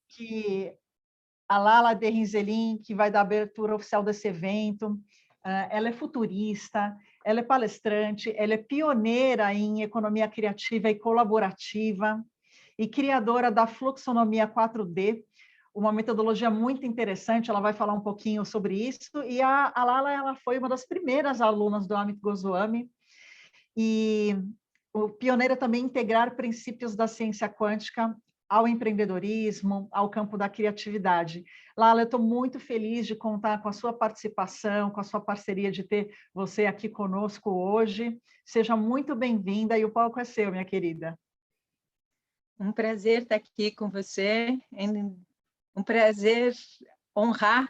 que a Lala Derrinzelin, que vai dar a abertura oficial desse evento. Ela é futurista, ela é palestrante, ela é pioneira em economia criativa e colaborativa e criadora da Fluxonomia 4D, uma metodologia muito interessante. Ela vai falar um pouquinho sobre isso. E a Lala, ela foi uma das primeiras alunas do Amit Goswami, e o pioneiro também integrar princípios da ciência quântica ao empreendedorismo, ao campo da criatividade. Lala, eu estou muito feliz de contar com a sua participação, com a sua parceria, de ter você aqui conosco hoje. Seja muito bem-vinda e o palco é seu, minha querida. Um prazer estar aqui com você, um prazer honrar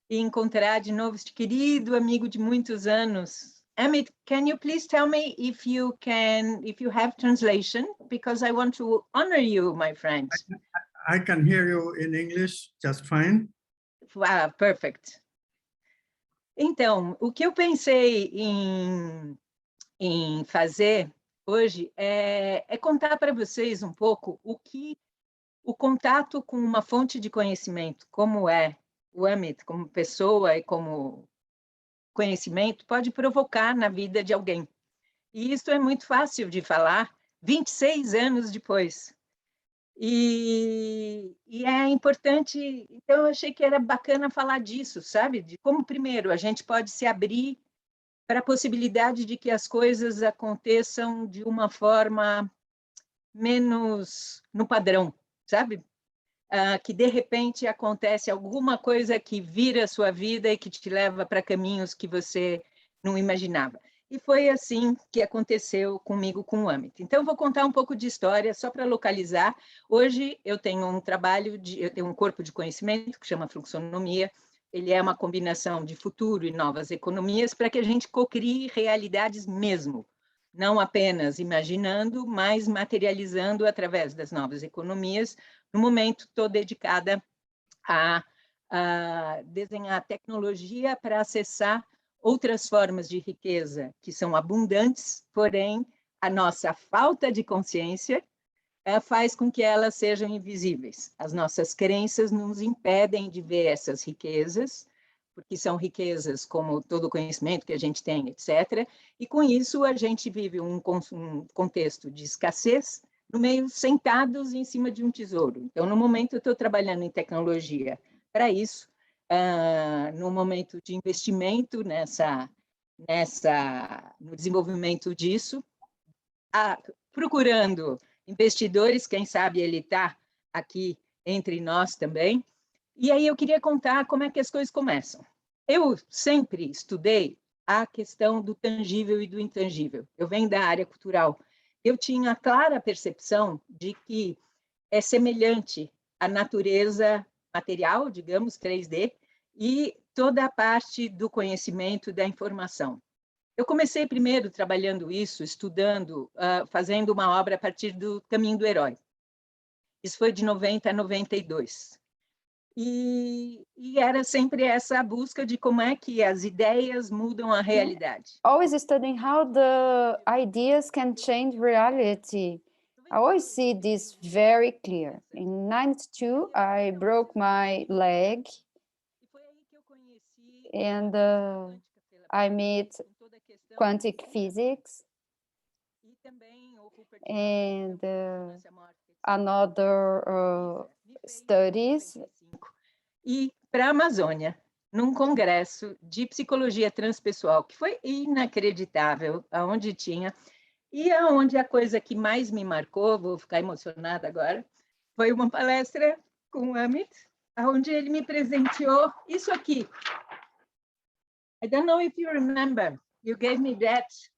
e encontrar de novo este querido amigo de muitos anos. Amit, can you please tell me if you have translation, because I want to honor you, my friend. I can hear you in English just fine. Wow, perfect. Então, o que eu pensei em fazer hoje é contar para vocês um pouco o contato com uma fonte de conhecimento, como é o Amit, como pessoa e como conhecimento, pode provocar na vida de alguém. E isso é muito fácil de falar 26 anos depois. E é importante, então eu achei que era bacana falar disso, sabe? De como, primeiro, a gente pode se abrir para a possibilidade de que as coisas aconteçam de uma forma menos no padrão, sabe? Que de repente acontece alguma coisa que vira a sua vida e que te leva para caminhos que você não imaginava. E foi assim que aconteceu comigo com o Amit. Então, eu vou contar um pouco de história, só para localizar. Hoje, eu tenho eu tenho um corpo de conhecimento que chama Fluxonomia. Ele é uma combinação de futuro e novas economias para que a gente cocrie realidades mesmo, não apenas imaginando, mas materializando através das novas economias. No momento, estou dedicada a desenhar tecnologia para acessar outras formas de riqueza que são abundantes, porém, a nossa falta de consciência faz com que elas sejam invisíveis. As nossas crenças nos impedem de ver essas riquezas, porque são riquezas como todo o conhecimento que a gente tem, etc. E, com isso, a gente vive um contexto de escassez, no meio, sentados em cima de um tesouro. Então, no momento, eu estou trabalhando em tecnologia para isso, no momento de investimento no desenvolvimento disso, procurando investidores, quem sabe ele está aqui entre nós também. E aí eu queria contar como é que as coisas começam. Eu sempre estudei a questão do tangível e do intangível. Eu venho da área cultural. Eu tinha a clara percepção de que é semelhante à natureza material, digamos, 3D, e toda a parte do conhecimento da informação. Eu comecei primeiro trabalhando isso, estudando, fazendo uma obra a partir do Caminho do Herói. Isso foi de 90 a 92. E era sempre essa busca de como é que as ideias mudam a realidade. Always studying how the ideas can change reality. I always see this very clear. In 92, I broke my leg, and I met quantum physics and another studies. E para a Amazônia, num congresso de psicologia transpessoal, que foi inacreditável, aonde tinha, e aonde a coisa que mais me marcou, vou ficar emocionada agora, foi uma palestra com o Amit, onde ele me presenteou isso aqui. I don't know if you remember, you gave me this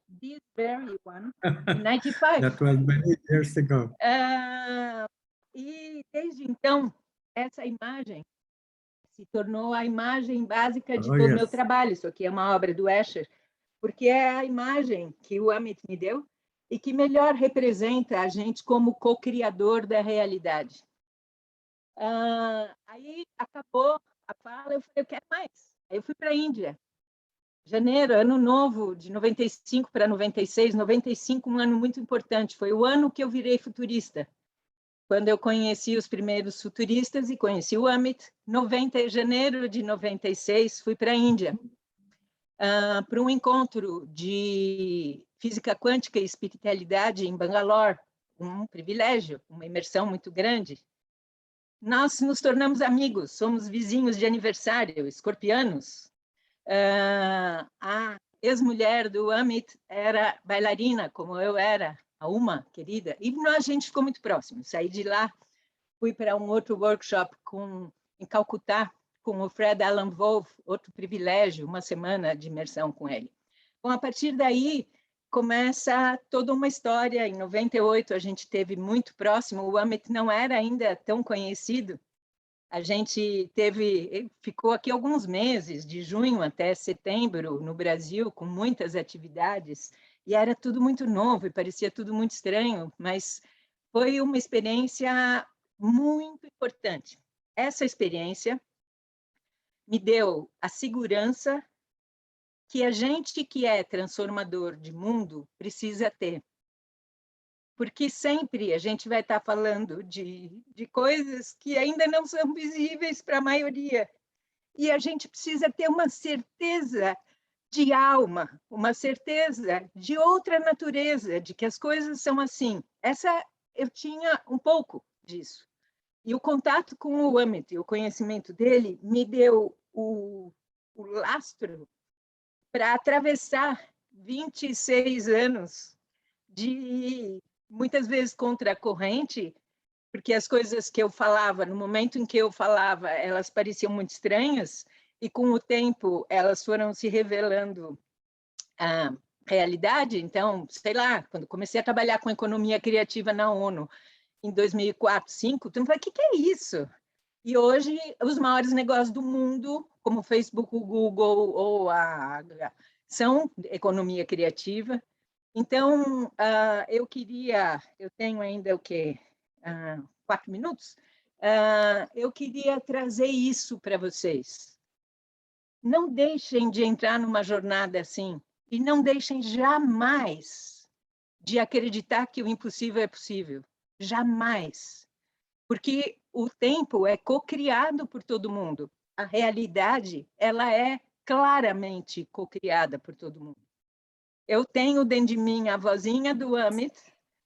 very one in 95. That was many years ago. E desde então, essa imagem se tornou a imagem básica de todo o meu trabalho. Isso aqui é uma obra do Escher, porque é a imagem que o Amit me deu e que melhor representa a gente como co-criador da realidade. Aí acabou a fala, eu falei, eu quero mais. Aí eu fui para a Índia. Janeiro, ano novo, de 95 para 96, 95, um ano muito importante. Foi o ano que eu virei futurista. quando eu conheci os primeiros futuristas e conheci o Amit. Janeiro de 96, fui para a Índia, para um encontro de física quântica e espiritualidade em Bangalore, um privilégio, uma imersão muito grande. Nós nos tornamos amigos, somos vizinhos de aniversário, escorpianos. A ex-mulher do Amit era bailarina, como eu era, a Uma, querida, e a gente ficou muito próximo. Saí de lá, fui para um outro workshop em Calcutá, com o Fred Alan Wolf, outro privilégio, uma semana de imersão com ele. Bom, a partir daí, começa toda uma história. Em 98, a gente teve muito próximo, o Amit não era ainda tão conhecido. A gente ficou aqui alguns meses, de junho até setembro, no Brasil, com muitas atividades, e era tudo muito novo e parecia tudo muito estranho, mas foi uma experiência muito importante. Essa experiência me deu a segurança que a gente que é transformador de mundo precisa ter. Porque sempre a gente vai estar falando de coisas que ainda não são visíveis para a maioria. E a gente precisa ter uma certeza de alma, uma certeza de outra natureza, de que as coisas são assim. Eu tinha um pouco disso. E o contato com o Amit, o conhecimento dele, me deu o lastro para atravessar 26 anos de, muitas vezes, contra a corrente, porque as coisas que eu falava, no momento em que eu falava, elas pareciam muito estranhas, e com o tempo elas foram se revelando a realidade. Então, sei lá, quando comecei a trabalhar com economia criativa na ONU, em 2004, 2005, tu falei, o que é isso? E hoje, os maiores negócios do mundo, como o Facebook, o Google ou são economia criativa. Então, eu tenho ainda o quê? 4 minutos? Eu queria trazer isso para vocês. Não deixem de entrar numa jornada assim, e não deixem jamais de acreditar que o impossível é possível. Jamais. Porque o tempo é co-criado por todo mundo. A realidade, ela é claramente co-criada por todo mundo. Eu tenho dentro de mim a vozinha do Amit.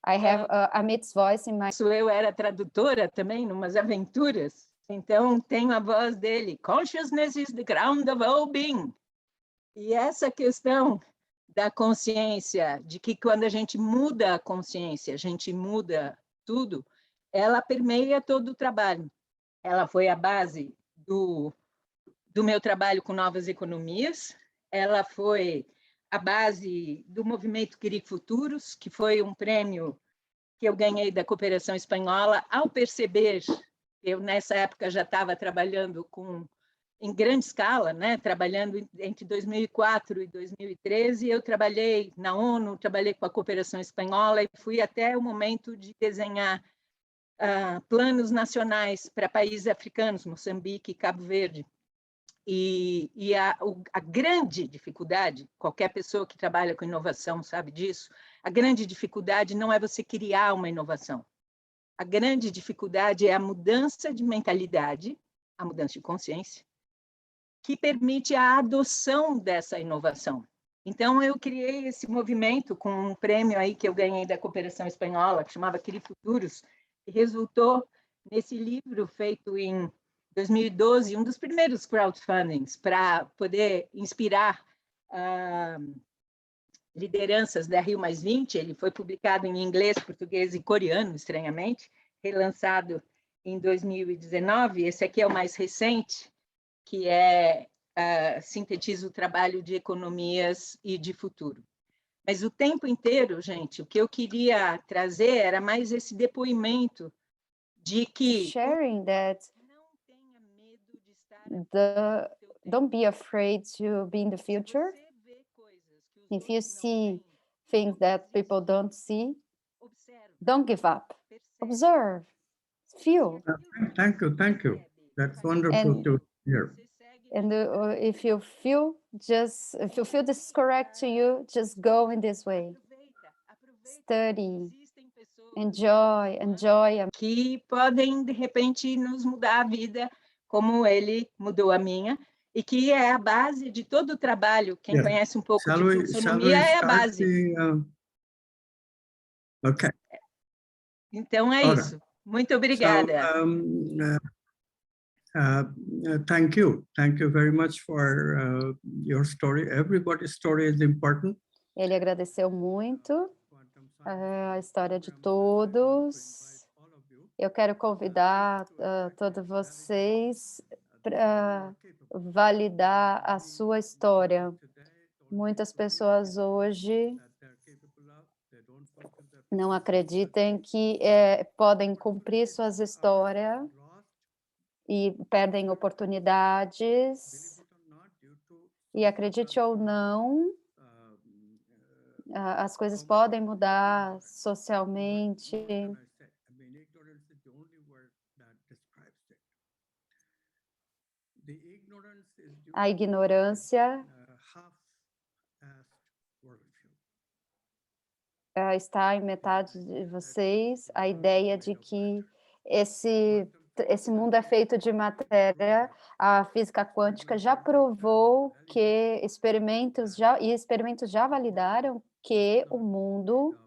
I have Amit's voice in my... Eu era tradutora também, numas aventuras. Então, tenho a voz dele. Consciousness is the ground of all being. E essa questão da consciência, de que quando a gente muda a consciência, a gente muda tudo, ela permeia todo o trabalho. Ela foi a base do meu trabalho com novas economias, ela foi a base do movimento Querer Futuros, que foi um prêmio que eu ganhei da cooperação espanhola, ao perceber, eu nessa época já estava trabalhando em grande escala, né? Trabalhando entre 2004 e 2013, eu trabalhei na ONU, trabalhei com a cooperação espanhola e fui até o momento de desenhar planos nacionais para países africanos, Moçambique e Cabo Verde. E a grande dificuldade, qualquer pessoa que trabalha com inovação sabe disso, a grande dificuldade não é você criar uma inovação. A grande dificuldade é a mudança de mentalidade, a mudança de consciência, que permite a adoção dessa inovação. Então, eu criei esse movimento com um prêmio aí que eu ganhei da cooperação espanhola, que chamava Querer Futuros, que resultou nesse livro feito em 2012, um dos primeiros crowdfundings para poder inspirar lideranças da Rio+20. Ele foi publicado em inglês, português e coreano, estranhamente, relançado em 2019. Esse aqui é o mais recente, que sintetiza o trabalho de economias e de futuro. Mas o tempo inteiro, gente, o que eu queria trazer era mais esse depoimento de que sharing that don't be afraid to be in the future. If you see things that people don't see, don't give up. Observe, feel. Thank you. That's wonderful to hear. And if you feel this is correct to you, just go in this way. Study. Enjoy, enjoy. Que podem, de repente, nos mudar a vida, como ele mudou a minha, e que é a base de todo o trabalho. Quem Yeah. conhece um pouco Shall de we fluxonomia é a start base. Okay. Então, é All isso. Muito So, obrigada. Thank you. Thank you very much for your story. Everybody's story is important. Ele agradeceu muito a história de todos. Eu quero convidar todos vocês para validar a sua história. Muitas pessoas hoje não acreditam que podem cumprir suas histórias e perdem oportunidades. E acredite ou não, as coisas podem mudar socialmente. A ignorância está em metade de vocês, a ideia de que esse mundo é feito de matéria. A física quântica já provou que experimentos já validaram que o mundo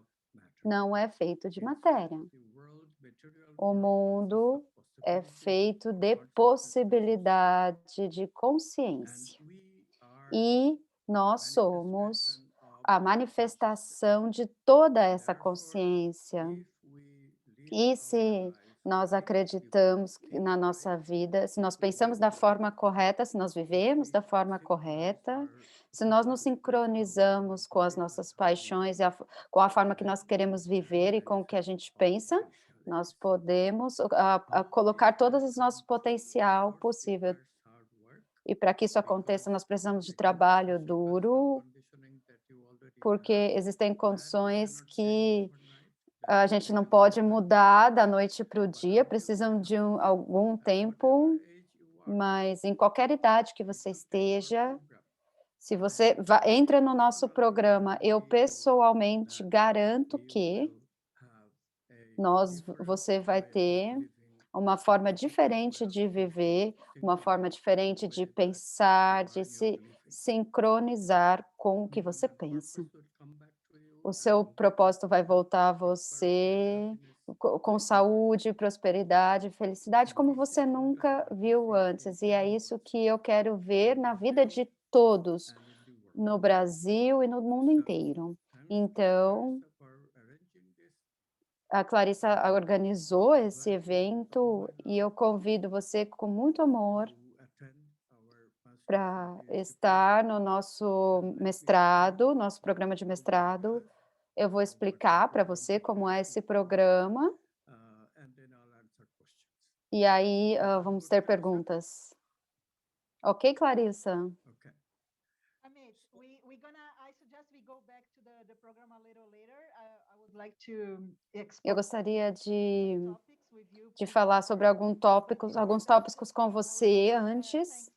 não é feito de matéria. O mundo é feito de possibilidade de consciência. E nós somos a manifestação de toda essa consciência. E se nós acreditamos na nossa vida, se nós pensamos da forma correta, se nós vivemos da forma correta, se nós nos sincronizamos com as nossas paixões e com a forma que nós queremos viver e com o que a gente pensa, nós podemos colocar todo o nosso potencial possível. E para que isso aconteça, nós precisamos de trabalho duro, porque existem condições que a gente não pode mudar da noite para o dia, precisam de algum tempo, mas em qualquer idade que você esteja, se você entra no nosso programa, eu pessoalmente garanto que você vai ter uma forma diferente de viver, uma forma diferente de pensar, de se sincronizar com o que você pensa. O seu propósito vai voltar a você com saúde, prosperidade, felicidade, como você nunca viu antes. E é isso que eu quero ver na vida de todos, no Brasil e no mundo inteiro. Então, a Clarissa organizou esse evento e eu convido você com muito amor para estar no nosso mestrado, nosso programa de mestrado. Eu vou explicar para você como é esse programa. E aí, vamos ter perguntas. Ok, Clarissa? Amit, I suggest we go back to the program a little later. I would like to Eu explore gostaria de topics with you. falar sobre alguns tópicos com você antes,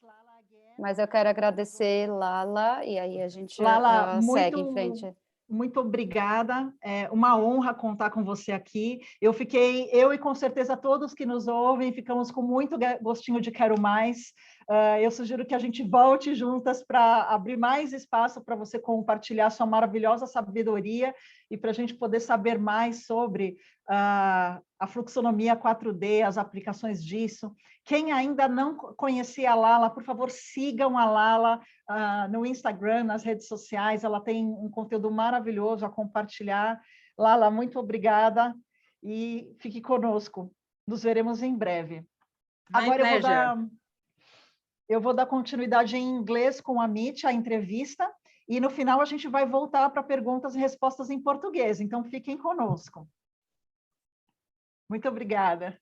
mas eu quero agradecer Lala, e aí a gente Lala, segue em frente. Muito obrigada, é uma honra contar com você aqui. Eu e com certeza todos que nos ouvem, ficamos com muito gostinho de quero mais. Eu sugiro que a gente volte juntas para abrir mais espaço para você compartilhar sua maravilhosa sabedoria e para a gente poder saber mais sobre a fluxonomia 4D, as aplicações disso. Quem ainda não conhecia a Lala, por favor, sigam a Lala no Instagram, nas redes sociais. Ela tem um conteúdo maravilhoso a compartilhar. Lala, muito obrigada e fique conosco. Nos veremos em breve. Agora eu vou dar continuidade em inglês com a Amit, a entrevista, e no final a gente vai voltar para perguntas e respostas em português, então fiquem conosco. Muito obrigada.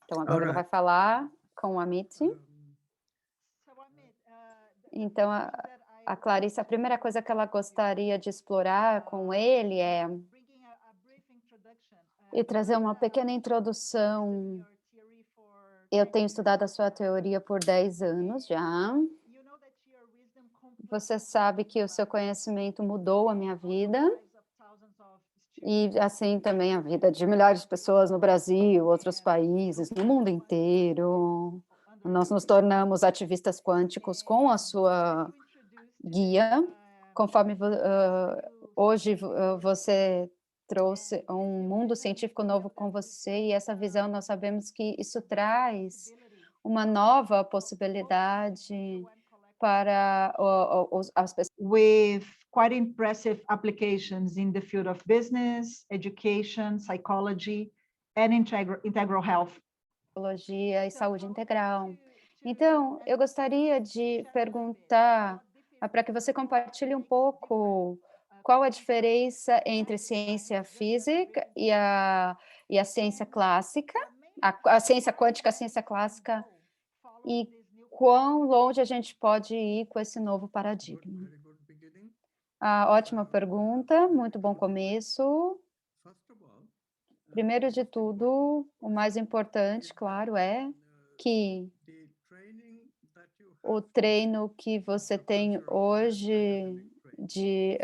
Então, agora ela vai falar com a Amit. Então, a Clarissa, a primeira coisa que ela gostaria de explorar com ele é trazer uma pequena introdução. Eu tenho estudado a sua teoria por 10 anos já. Você sabe que o seu conhecimento mudou a minha vida E assim também a vida de milhares de pessoas no Brasil, outros países, no mundo inteiro. Nós nos tornamos ativistas quânticos com a sua guia, conforme hoje você trouxe um mundo científico novo com você, e essa visão nós sabemos que isso traz uma nova possibilidade para as pessoas. With quite impressive applications in the field of business, education, psychology, and integral health. Psicologia e saúde integral. Então, eu gostaria de perguntar para que você compartilhe um pouco qual a diferença entre ciência física e a ciência clássica, a ciência quântica, a ciência clássica, e quão longe a gente pode ir com esse novo paradigma. Ótima pergunta, muito bom começo. Primeiro de tudo, o mais importante, claro, é que o treino que você tem hoje de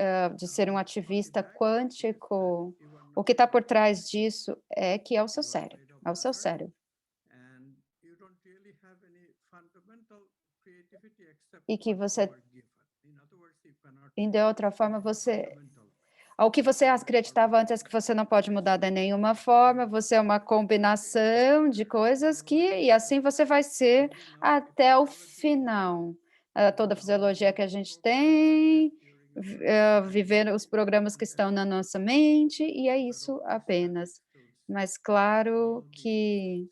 ser um ativista quântico, o que está por trás disso é que é o seu cérebro, é o seu cérebro. E que você, de outra forma, ao que você acreditava antes que você não pode mudar de nenhuma forma, você é uma combinação de coisas e assim você vai ser até o final. Toda a fisiologia que a gente tem, viver os programas que estão na nossa mente, e é isso apenas. Mas claro que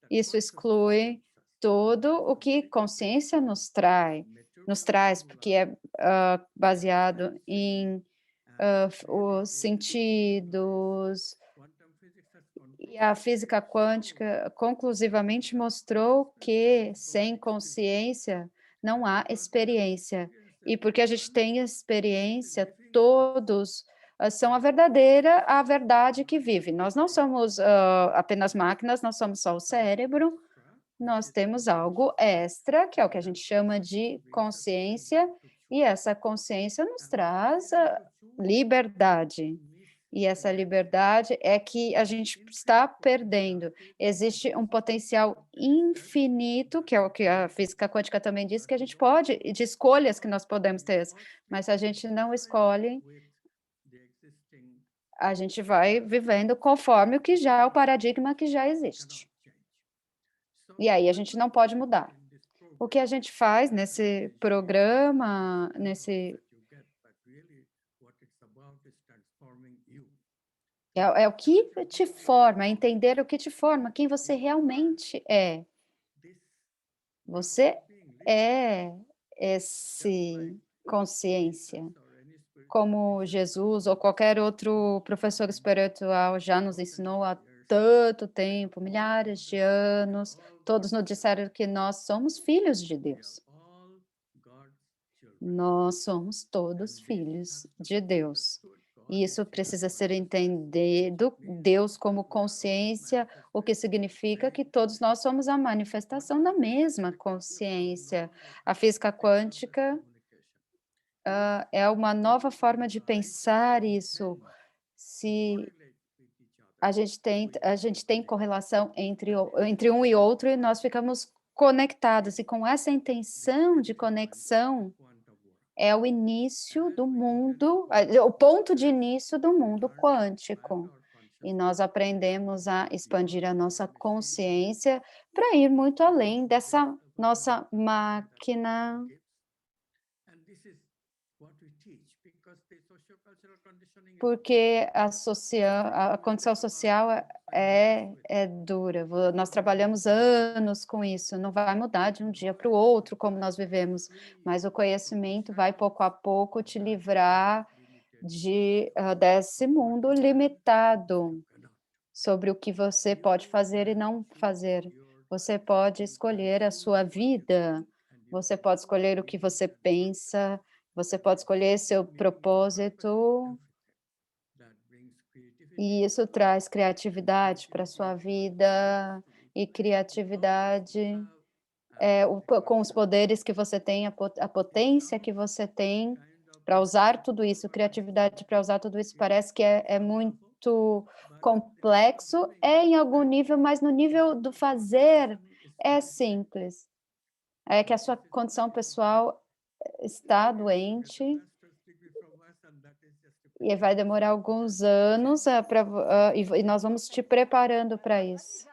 isso exclui tudo o que consciência nos traz, porque é baseado em os sentidos, e a física quântica conclusivamente mostrou que sem consciência não há experiência, e porque a gente tem experiência, todos são a verdade que vive. Nós não somos apenas máquinas, nós somos só o cérebro, nós temos algo extra, que é o que a gente chama de consciência, e essa consciência nos traz liberdade. E essa liberdade é que a gente está perdendo. Existe um potencial infinito, que é o que a física quântica também diz, que a gente pode, de escolhas que nós podemos ter, mas se a gente não escolhe, a gente vai vivendo conforme o paradigma que já existe. E aí a gente não pode mudar. O que a gente faz nesse programa, é o que te forma, é entender o que te forma, quem você realmente é. Você é esse consciência, como Jesus ou qualquer outro professor espiritual já nos ensinou há tanto tempo, milhares de anos, todos nos disseram que nós somos filhos de Deus. Nós somos todos filhos de Deus. E isso precisa ser entendido, Deus como consciência, o que significa que todos nós somos a manifestação da mesma consciência. A física quântica é uma nova forma de pensar isso. Se a gente tem correlação entre um e outro, e nós ficamos conectados, e com essa intenção de conexão, é o início do mundo, o ponto de início do mundo quântico. E nós aprendemos a expandir a nossa consciência para ir muito além dessa nossa máquina. Porque a condição social é dura. Nós trabalhamos anos com isso, não vai mudar de um dia para o outro como nós vivemos, mas o conhecimento vai pouco a pouco te livrar desse mundo limitado sobre o que você pode fazer e não fazer. Você pode escolher a sua vida, você pode escolher o que você pensa, você pode escolher seu propósito. E isso traz criatividade para a sua vida, e criatividade com os poderes que você tem, a potência que você tem para usar tudo isso, criatividade para usar tudo isso, parece que é muito muito complexo, em algum nível, mas no nível do fazer é simples. É que a sua condição pessoal está doente e vai demorar alguns anos e nós vamos te preparando para isso.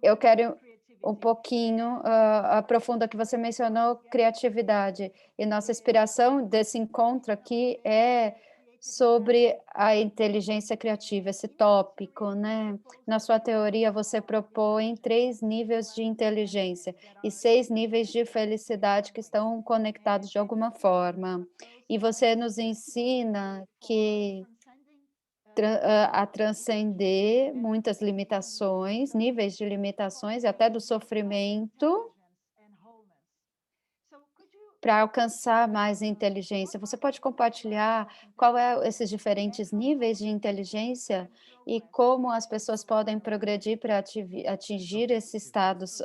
Eu quero um pouquinho aprofunda que você mencionou criatividade, e nossa inspiração desse encontro aqui é sobre a inteligência criativa, esse tópico, né? Na sua teoria, você propõe 3 níveis de inteligência e 6 níveis de felicidade que estão conectados de alguma forma. E você nos ensina que a transcender muitas limitações, níveis de limitações e até do sofrimento, para alcançar mais inteligência. Você pode compartilhar qual é esses diferentes níveis de inteligência e como as pessoas podem progredir para atingir esses estados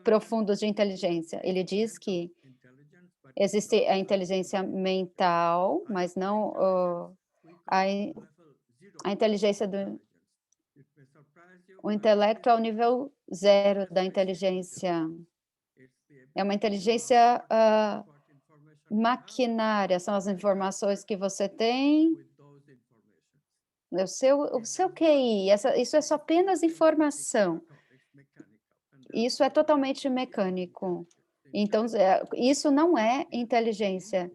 profundos de inteligência? Ele diz que existe a inteligência mental, mas não a inteligência o intelecto é o nível 0 da inteligência. É uma inteligência maquinária, são as informações que você tem, o seu QI, isso é só apenas informação. Isso é totalmente mecânico. Então, isso não é inteligência.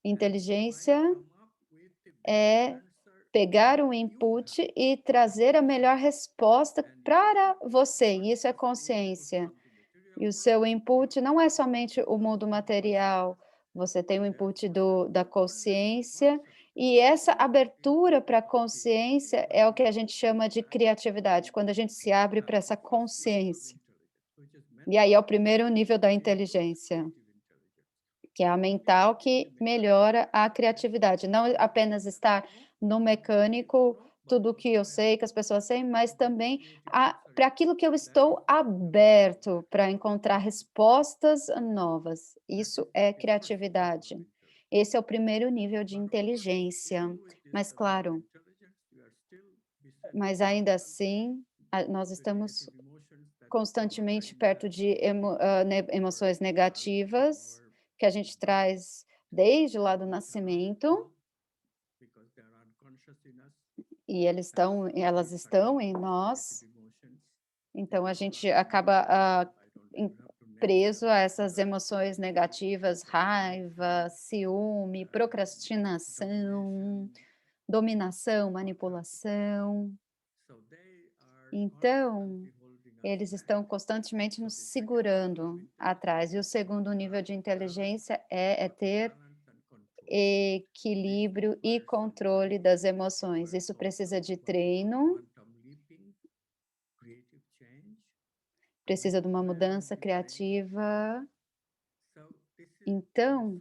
Inteligência é pegar um input e trazer a melhor resposta para você, isso é consciência. E o seu input não é somente o mundo material, você tem o input da consciência, e essa abertura para a consciência é o que a gente chama de criatividade, quando a gente se abre para essa consciência. E aí é o primeiro nível da inteligência, que é a mental, que melhora a criatividade, não apenas estar no mecânico, tudo o que eu sei, que as pessoas têm, mas também para aquilo que eu estou aberto, para encontrar respostas novas. Isso é criatividade. Esse é o primeiro nível de inteligência. Mas, claro, mas ainda assim, nós estamos constantemente perto de emoções negativas, que a gente traz desde lá do nascimento, e elas estão em nós, então a gente acaba preso a essas emoções negativas, raiva, ciúme, procrastinação, dominação, manipulação. Então, eles estão constantemente nos segurando atrás. E o segundo nível de inteligência é ter equilíbrio e controle das emoções. Isso precisa de treino, precisa de uma mudança criativa. Então,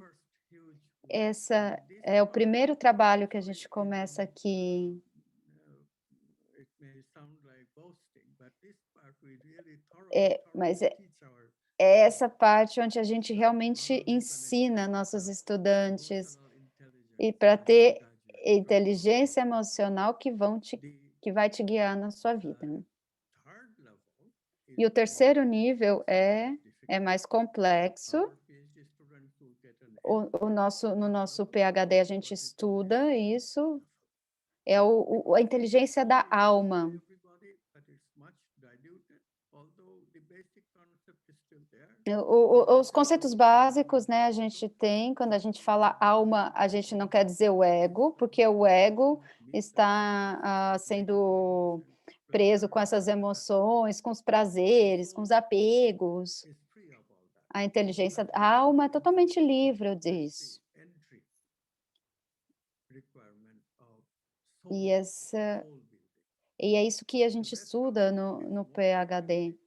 essa é o primeiro trabalho que a gente começa aqui. Mas é essa parte onde a gente realmente ensina nossos estudantes e para ter inteligência emocional que vai te guiar na sua vida. E o terceiro nível é mais complexo. No nosso PhD a gente estuda isso, é a inteligência da alma. Os conceitos básicos, né, a gente tem, quando a gente fala alma, a gente não quer dizer o ego, porque o ego está sendo preso com essas emoções, com os prazeres, com os apegos. A inteligência, a alma é totalmente livre disso. E é isso que a gente estuda no PhD.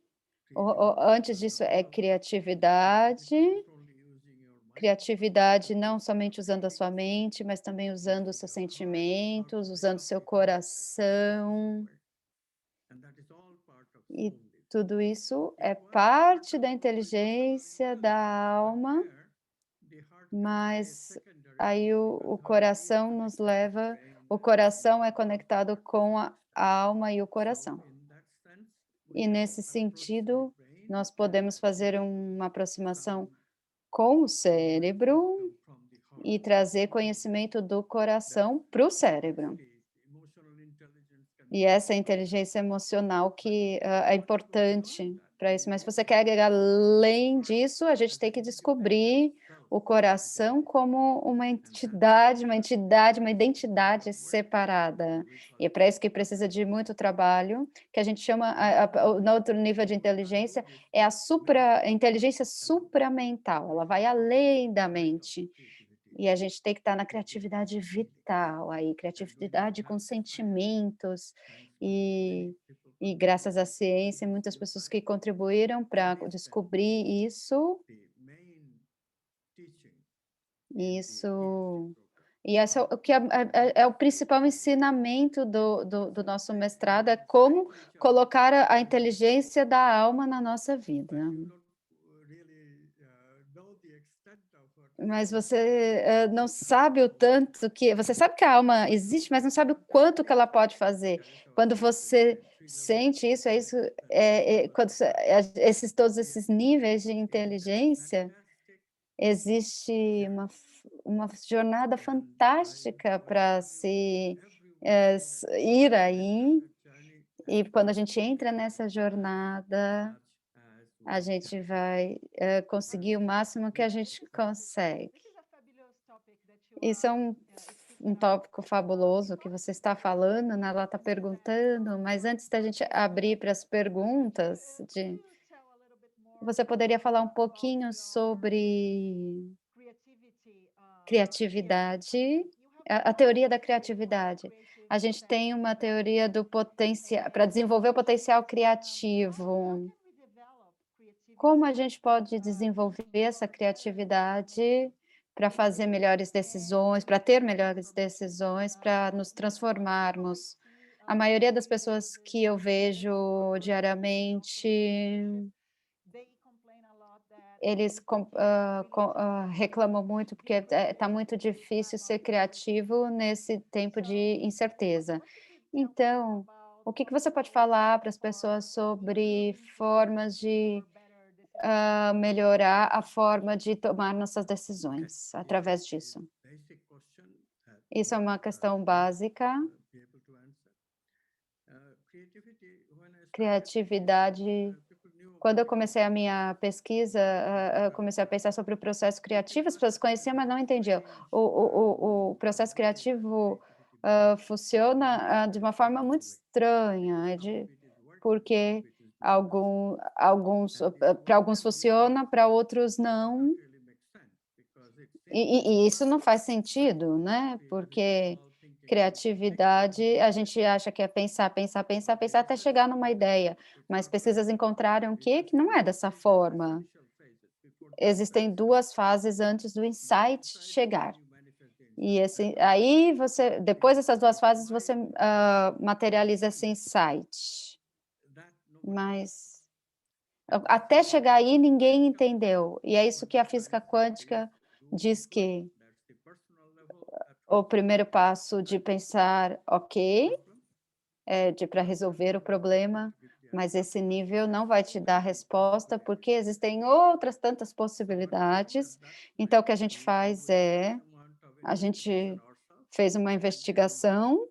Antes disso é criatividade não somente usando a sua mente, mas também usando os seus sentimentos, usando o seu coração. E tudo isso é parte da inteligência da alma, mas aí o coração nos leva, O coração é conectado com a alma e o coração. E nesse sentido, nós podemos fazer uma aproximação com o cérebro e trazer conhecimento do coração para o cérebro. E essa inteligência emocional que é importante para isso. Mas se você quer agregar além disso, a gente tem que descobrir o coração como uma identidade separada. E é para isso que precisa de muito trabalho, que a gente chama, no outro nível de inteligência, é a inteligência supramental. Ela vai além da mente. E a gente tem que estar na criatividade vital, aí, criatividade com sentimentos, e graças à ciência, muitas pessoas que contribuíram para descobrir isso, e essa o que é o principal ensinamento do nosso mestrado, é como colocar a inteligência da alma na nossa vida. Mas você não sabe o tanto que... Você sabe que a alma existe, mas não sabe o quanto que ela pode fazer. Quando você sente isso, quando todos esses níveis de inteligência, existe uma jornada fantástica para se ir aí, e quando a gente entra nessa jornada, a gente vai conseguir o máximo que a gente consegue. Isso é um tópico fabuloso que você está falando, né? Ela está perguntando, mas antes da gente abrir para as perguntas, você poderia falar um pouquinho sobre criatividade, a teoria da criatividade. A gente tem uma teoria do potencial, para desenvolver o potencial criativo. Como a gente pode desenvolver essa criatividade para fazer melhores decisões, para ter melhores decisões, para nos transformarmos? A maioria das pessoas que eu vejo diariamente, eles reclamam muito porque está muito difícil ser criativo nesse tempo de incerteza. Então, o que você pode falar para as pessoas sobre formas de melhorar a forma de tomar nossas decisões através disso? Isso é uma questão básica. Criatividade. Quando eu comecei a minha pesquisa, eu comecei a pensar sobre o processo criativo. As pessoas conheciam, mas não entendiam. O processo criativo funciona de uma forma muito estranha, porque para alguns funciona, para outros não. E isso não faz sentido, né? Porque criatividade, a gente acha que é pensar, pensar, pensar, pensar até chegar numa ideia, mas pesquisas encontraram que não é dessa forma. Existem 2 fases antes do insight chegar. E aí depois dessas 2 fases, você materializa esse insight. Mas até chegar aí, ninguém entendeu. E é isso que a física quântica diz, que o primeiro passo de pensar, ok, para resolver o problema, mas esse nível não vai te dar resposta, porque existem outras tantas possibilidades. Então, o que a gente faz a gente fez uma investigação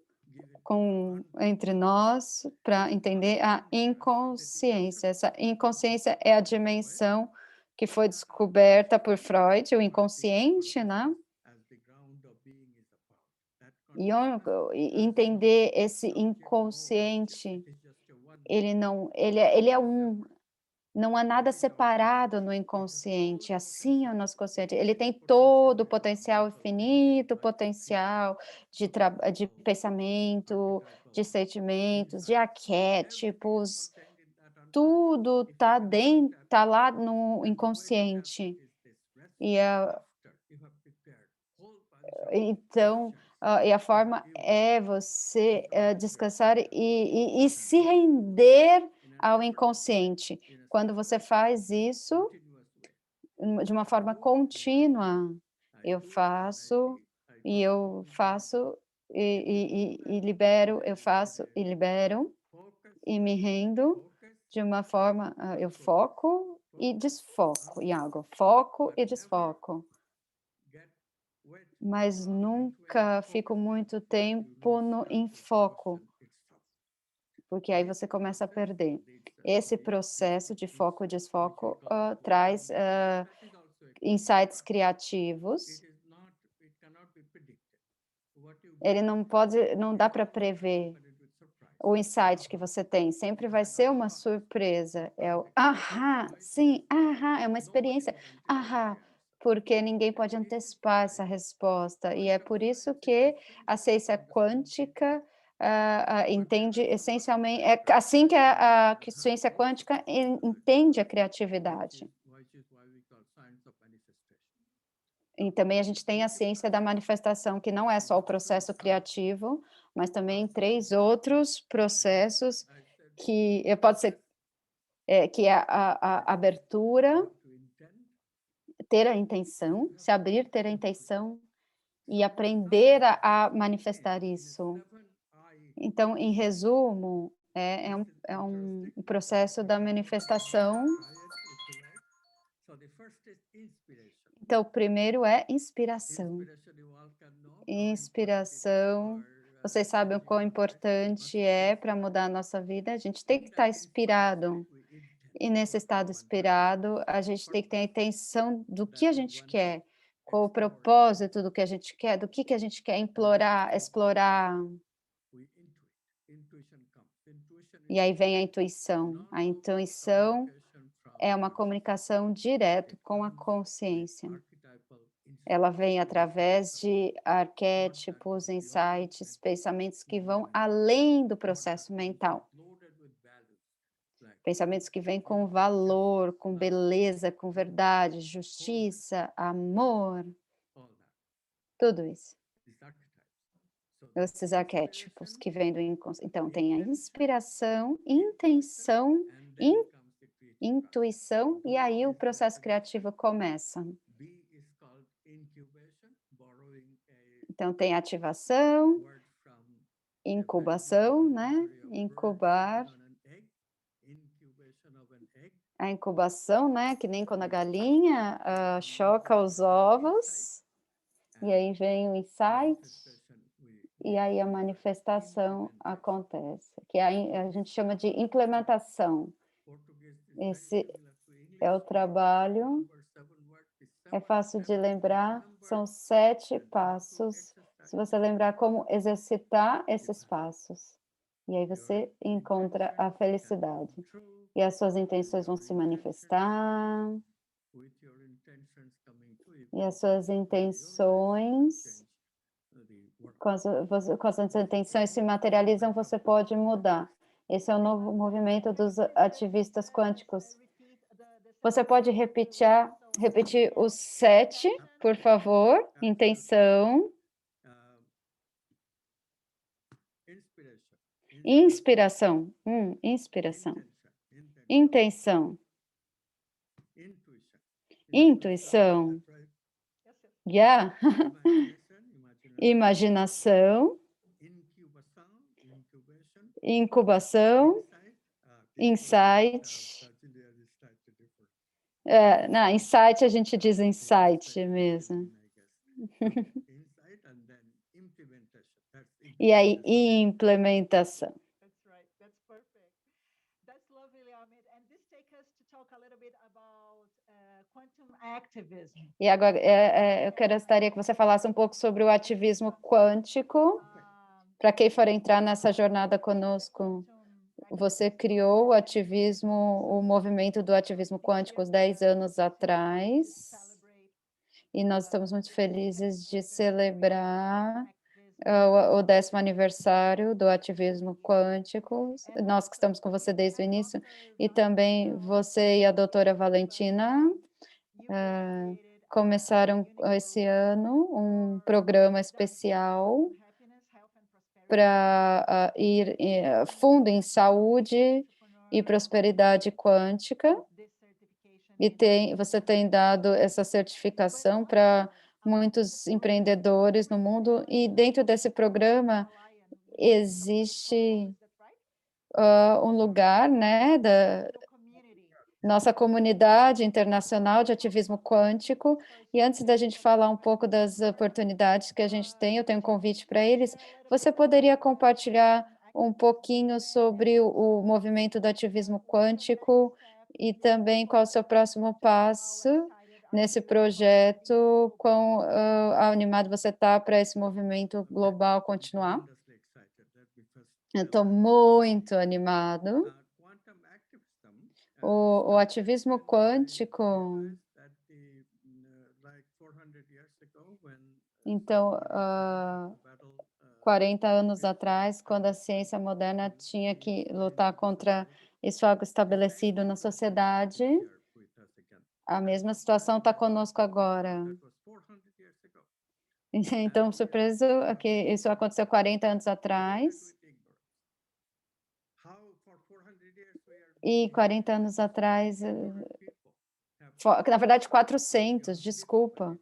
entre nós para entender a inconsciência. Essa inconsciência é a dimensão que foi descoberta por Freud, o inconsciente, né? E entender esse inconsciente, ele é não há nada separado no inconsciente, assim é o nosso consciente. Ele tem todo o potencial infinito, potencial de pensamento, de sentimentos, de arquétipos, tudo está lá no inconsciente. Então, e a forma é você descansar e se render ao inconsciente. Quando você faz isso de uma forma contínua, eu faço e libero, eu faço e libero, e me rendo de uma forma, eu foco e desfoco em algo, foco e desfoco, mas nunca fico muito tempo em foco, porque aí você começa a perder. Esse processo de foco e desfoco traz insights criativos. Ele não dá para prever o insight que você tem, sempre vai ser uma surpresa, é o ahá, sim, ahá, é uma experiência, ahá, porque ninguém pode antecipar essa resposta, e é por isso que a ciência quântica entende essencialmente, é assim que que a ciência quântica entende a criatividade. E também a gente tem a ciência da manifestação, que não é só o processo criativo, mas também 3 outros processos que pode ser que é a abertura, ter a intenção, se abrir, ter a intenção e aprender a manifestar isso. Então, em resumo, é um processo da manifestação. Então, o primeiro é inspiração. Inspiração, vocês sabem o quão importante é para mudar a nossa vida, a gente tem que estar inspirado. E nesse estado inspirado, a gente tem que ter a intenção do que a gente quer, qual o propósito do que a gente quer, do que a gente quer explorar. E aí vem a intuição. A intuição é uma comunicação direta com a consciência. Ela vem através de arquétipos, insights, pensamentos que vão além do processo mental. Pensamentos que vêm com valor, com beleza, com verdade, justiça, amor, tudo isso. Esses arquétipos que vêm do inconsciente. Então, tem a inspiração, intenção, intuição, e aí o processo criativo começa. Então, tem ativação, incubação, né? Incubar. A incubação, né? Que nem quando a galinha choca os ovos, e aí vem o insight, e aí a manifestação acontece, que a gente chama de implementação. Esse é o trabalho, é fácil de lembrar, são 7 passos, se você lembrar como exercitar esses passos, e aí você encontra a felicidade. E as suas intenções vão se manifestar, e as suas intenções, com as suas intenções se materializam, você pode mudar. Esse é o novo movimento dos ativistas quânticos. Você pode repetir os 7, por favor? Intenção. Inspiração. Inspiração. Intenção. Intuição. Yeah. Imaginação. Incubação. Insight. Não, insight a gente diz insight mesmo. E aí, implementação. E agora, eu gostaria que você falasse um pouco sobre o ativismo quântico. Para quem for entrar nessa jornada conosco, você criou o movimento do ativismo quântico 10 anos atrás. E nós estamos muito felizes de celebrar o 10º aniversário do ativismo quântico, nós que estamos com você desde o início, e também você e a doutora Valentina começaram esse ano um programa especial para ir fundo em saúde e prosperidade quântica, e você tem dado essa certificação para muitos empreendedores no mundo, e dentro desse programa existe um lugar, né, da nossa comunidade internacional de ativismo quântico. E antes da gente falar um pouco das oportunidades que a gente tem, eu tenho um convite para eles. Você poderia compartilhar um pouquinho sobre o movimento do ativismo quântico e também qual é o seu próximo passo nesse projeto, quão animado você está para esse movimento global continuar? Eu estou muito animado. O ativismo quântico, então, 40 anos atrás, quando a ciência moderna tinha que lutar contra isso, algo estabelecido na sociedade, a mesma situação está conosco agora. Então, surpreso que isso aconteceu 40 anos atrás. E 40 anos atrás, na verdade 400, desculpa.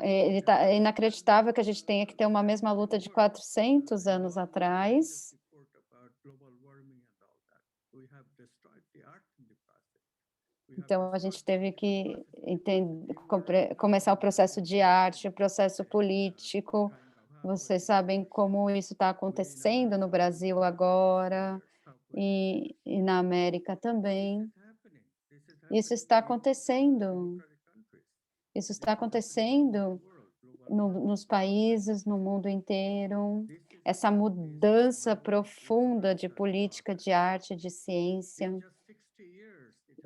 É inacreditável que a gente tenha que ter uma mesma luta de 400 anos atrás. Então, a gente teve que começar o processo de arte, o processo político. Vocês sabem como isso está acontecendo no Brasil agora e na América também. Isso está acontecendo. Isso está acontecendo nos países, no mundo inteiro. Essa mudança profunda de política, de arte, de ciência.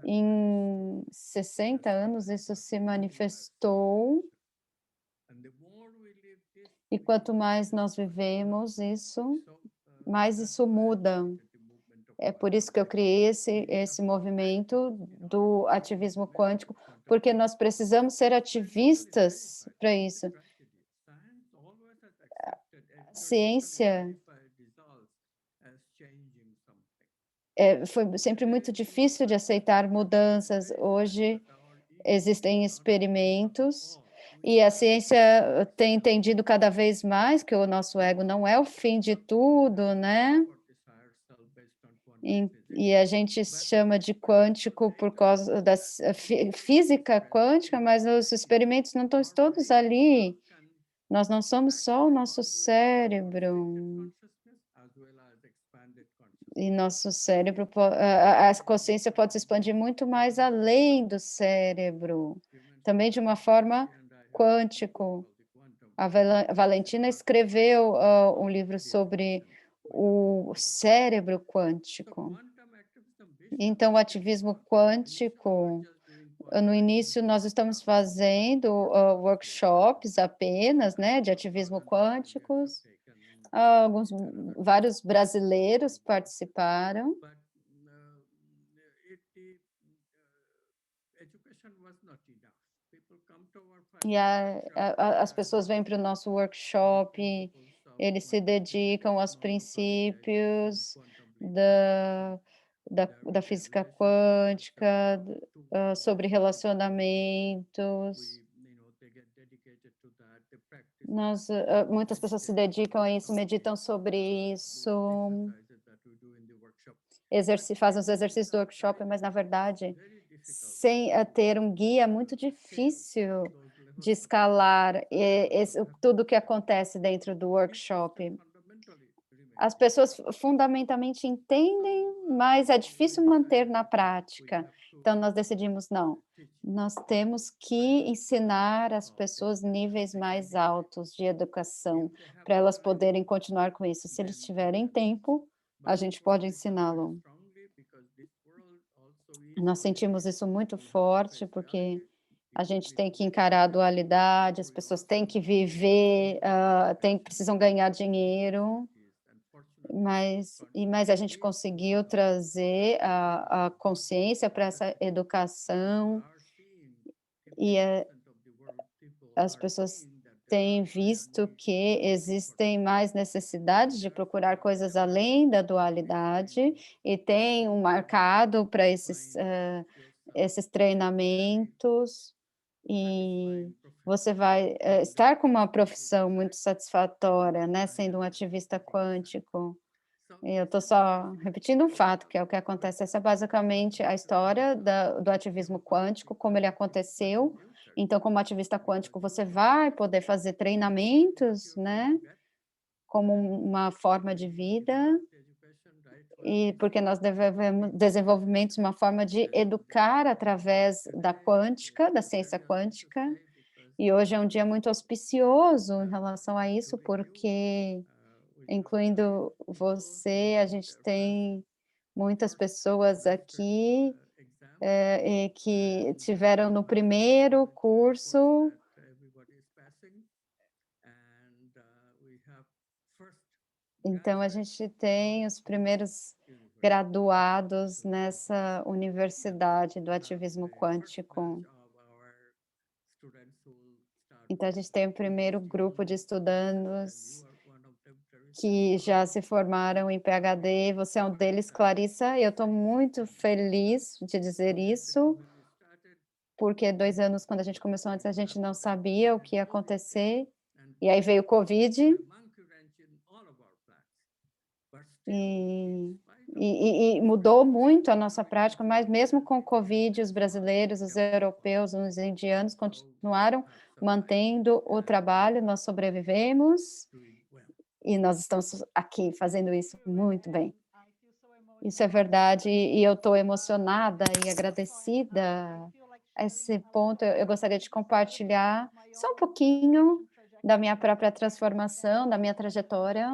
Em 60 anos, isso se manifestou. E quanto mais nós vivemos isso, mais isso muda. É por isso que eu criei esse movimento do ativismo quântico, porque nós precisamos ser ativistas para isso. A ciência foi sempre muito difícil de aceitar mudanças. Hoje existem experimentos e a ciência tem entendido cada vez mais que o nosso ego não é o fim de tudo, né? E a gente chama de quântico por causa da física quântica, mas os experimentos não estão todos ali. Nós não somos só o nosso cérebro. E nosso cérebro, a consciência pode se expandir muito mais além do cérebro, também de uma forma quântico. A Valentina escreveu um livro sobre o cérebro quântico. Então, o ativismo quântico, no início nós estamos fazendo workshops apenas, né, de ativismo quânticos. Vários brasileiros participaram. E as pessoas vêm para o nosso workshop, eles se dedicam aos princípios da física quântica, sobre relacionamentos. Muitas pessoas se dedicam a isso, meditam sobre isso, fazem os exercícios do workshop, mas, na verdade, sem ter um guia, é muito difícil de escalar tudo o que acontece dentro do workshop. As pessoas fundamentalmente entendem, mas é difícil manter na prática. Então, nós decidimos, não, nós temos que ensinar as pessoas níveis mais altos de educação, para elas poderem continuar com isso. Se eles tiverem tempo, a gente pode ensiná-lo. Nós sentimos isso muito forte, porque a gente tem que encarar a dualidade, as pessoas têm que viver, precisam ganhar dinheiro, mas a gente conseguiu trazer a consciência para essa educação, e as pessoas têm visto que existem mais necessidades de procurar coisas além da dualidade, e tem um mercado para esses treinamentos, e você vai estar com uma profissão muito satisfatória, né, sendo um ativista quântico. E eu estou só repetindo um fato, que é o que acontece. Essa é basicamente a história do ativismo quântico, como ele aconteceu. Então, como ativista quântico, você vai poder fazer treinamentos, né, como uma forma de vida, e porque nós desenvolvemos uma forma de educar através da quântica, da ciência quântica, e hoje é um dia muito auspicioso em relação a isso, porque, incluindo você, a gente tem muitas pessoas aqui e que tiveram no primeiro curso. Então, a gente tem os primeiros graduados nessa universidade do ativismo quântico. Então, a gente tem o primeiro grupo de estudandos que já se formaram em PhD, você é um deles, Clarissa, e eu estou muito feliz de dizer isso, porque 2 anos, quando a gente começou antes, a gente não sabia o que ia acontecer, e aí veio o Covid, e mudou muito a nossa prática, mas mesmo com o Covid, os brasileiros, os europeus, os indianos continuaram mantendo o trabalho, nós sobrevivemos, e nós estamos aqui fazendo isso muito bem. Isso é verdade, e eu estou emocionada e agradecida a esse ponto. Eu gostaria de compartilhar só um pouquinho da minha própria transformação, da minha trajetória.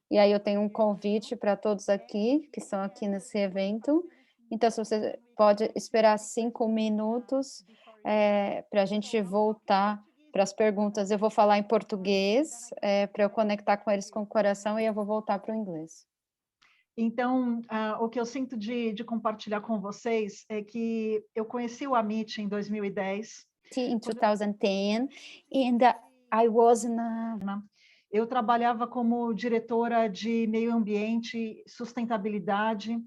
E aí eu tenho um convite para todos aqui, que estão aqui nesse evento. Então, se você pode esperar 5 minutos para a gente voltar para as perguntas. Eu vou falar em português, para eu conectar com eles com o coração, e eu vou voltar para o inglês. Então, o que eu sinto de compartilhar com vocês é que eu conheci o Amit em 2010. In 2010, and I was in a... Eu trabalhava como diretora de meio ambiente, sustentabilidade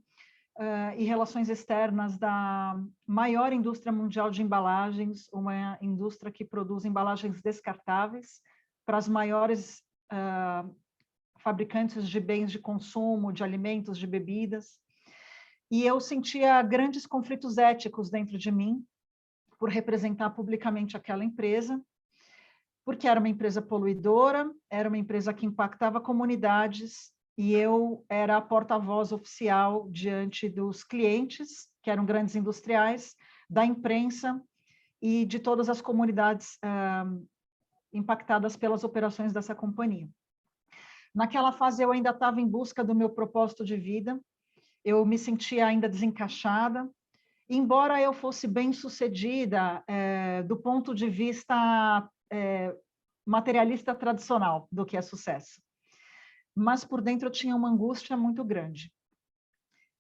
e relações externas da maior indústria mundial de embalagens, uma indústria que produz embalagens descartáveis para as maiores fabricantes de bens de consumo, de alimentos, de bebidas. E eu sentia grandes conflitos éticos dentro de mim por representar publicamente aquela empresa, porque era uma empresa poluidora, era uma empresa que impactava comunidades, e eu era a porta-voz oficial diante dos clientes, que eram grandes industriais, da imprensa e de todas as comunidades impactadas pelas operações dessa companhia. Naquela fase, eu ainda estava em busca do meu propósito de vida, eu me sentia ainda desencaixada, embora eu fosse bem-sucedida do ponto de vista materialista tradicional do que é sucesso. Mas por dentro eu tinha uma angústia muito grande.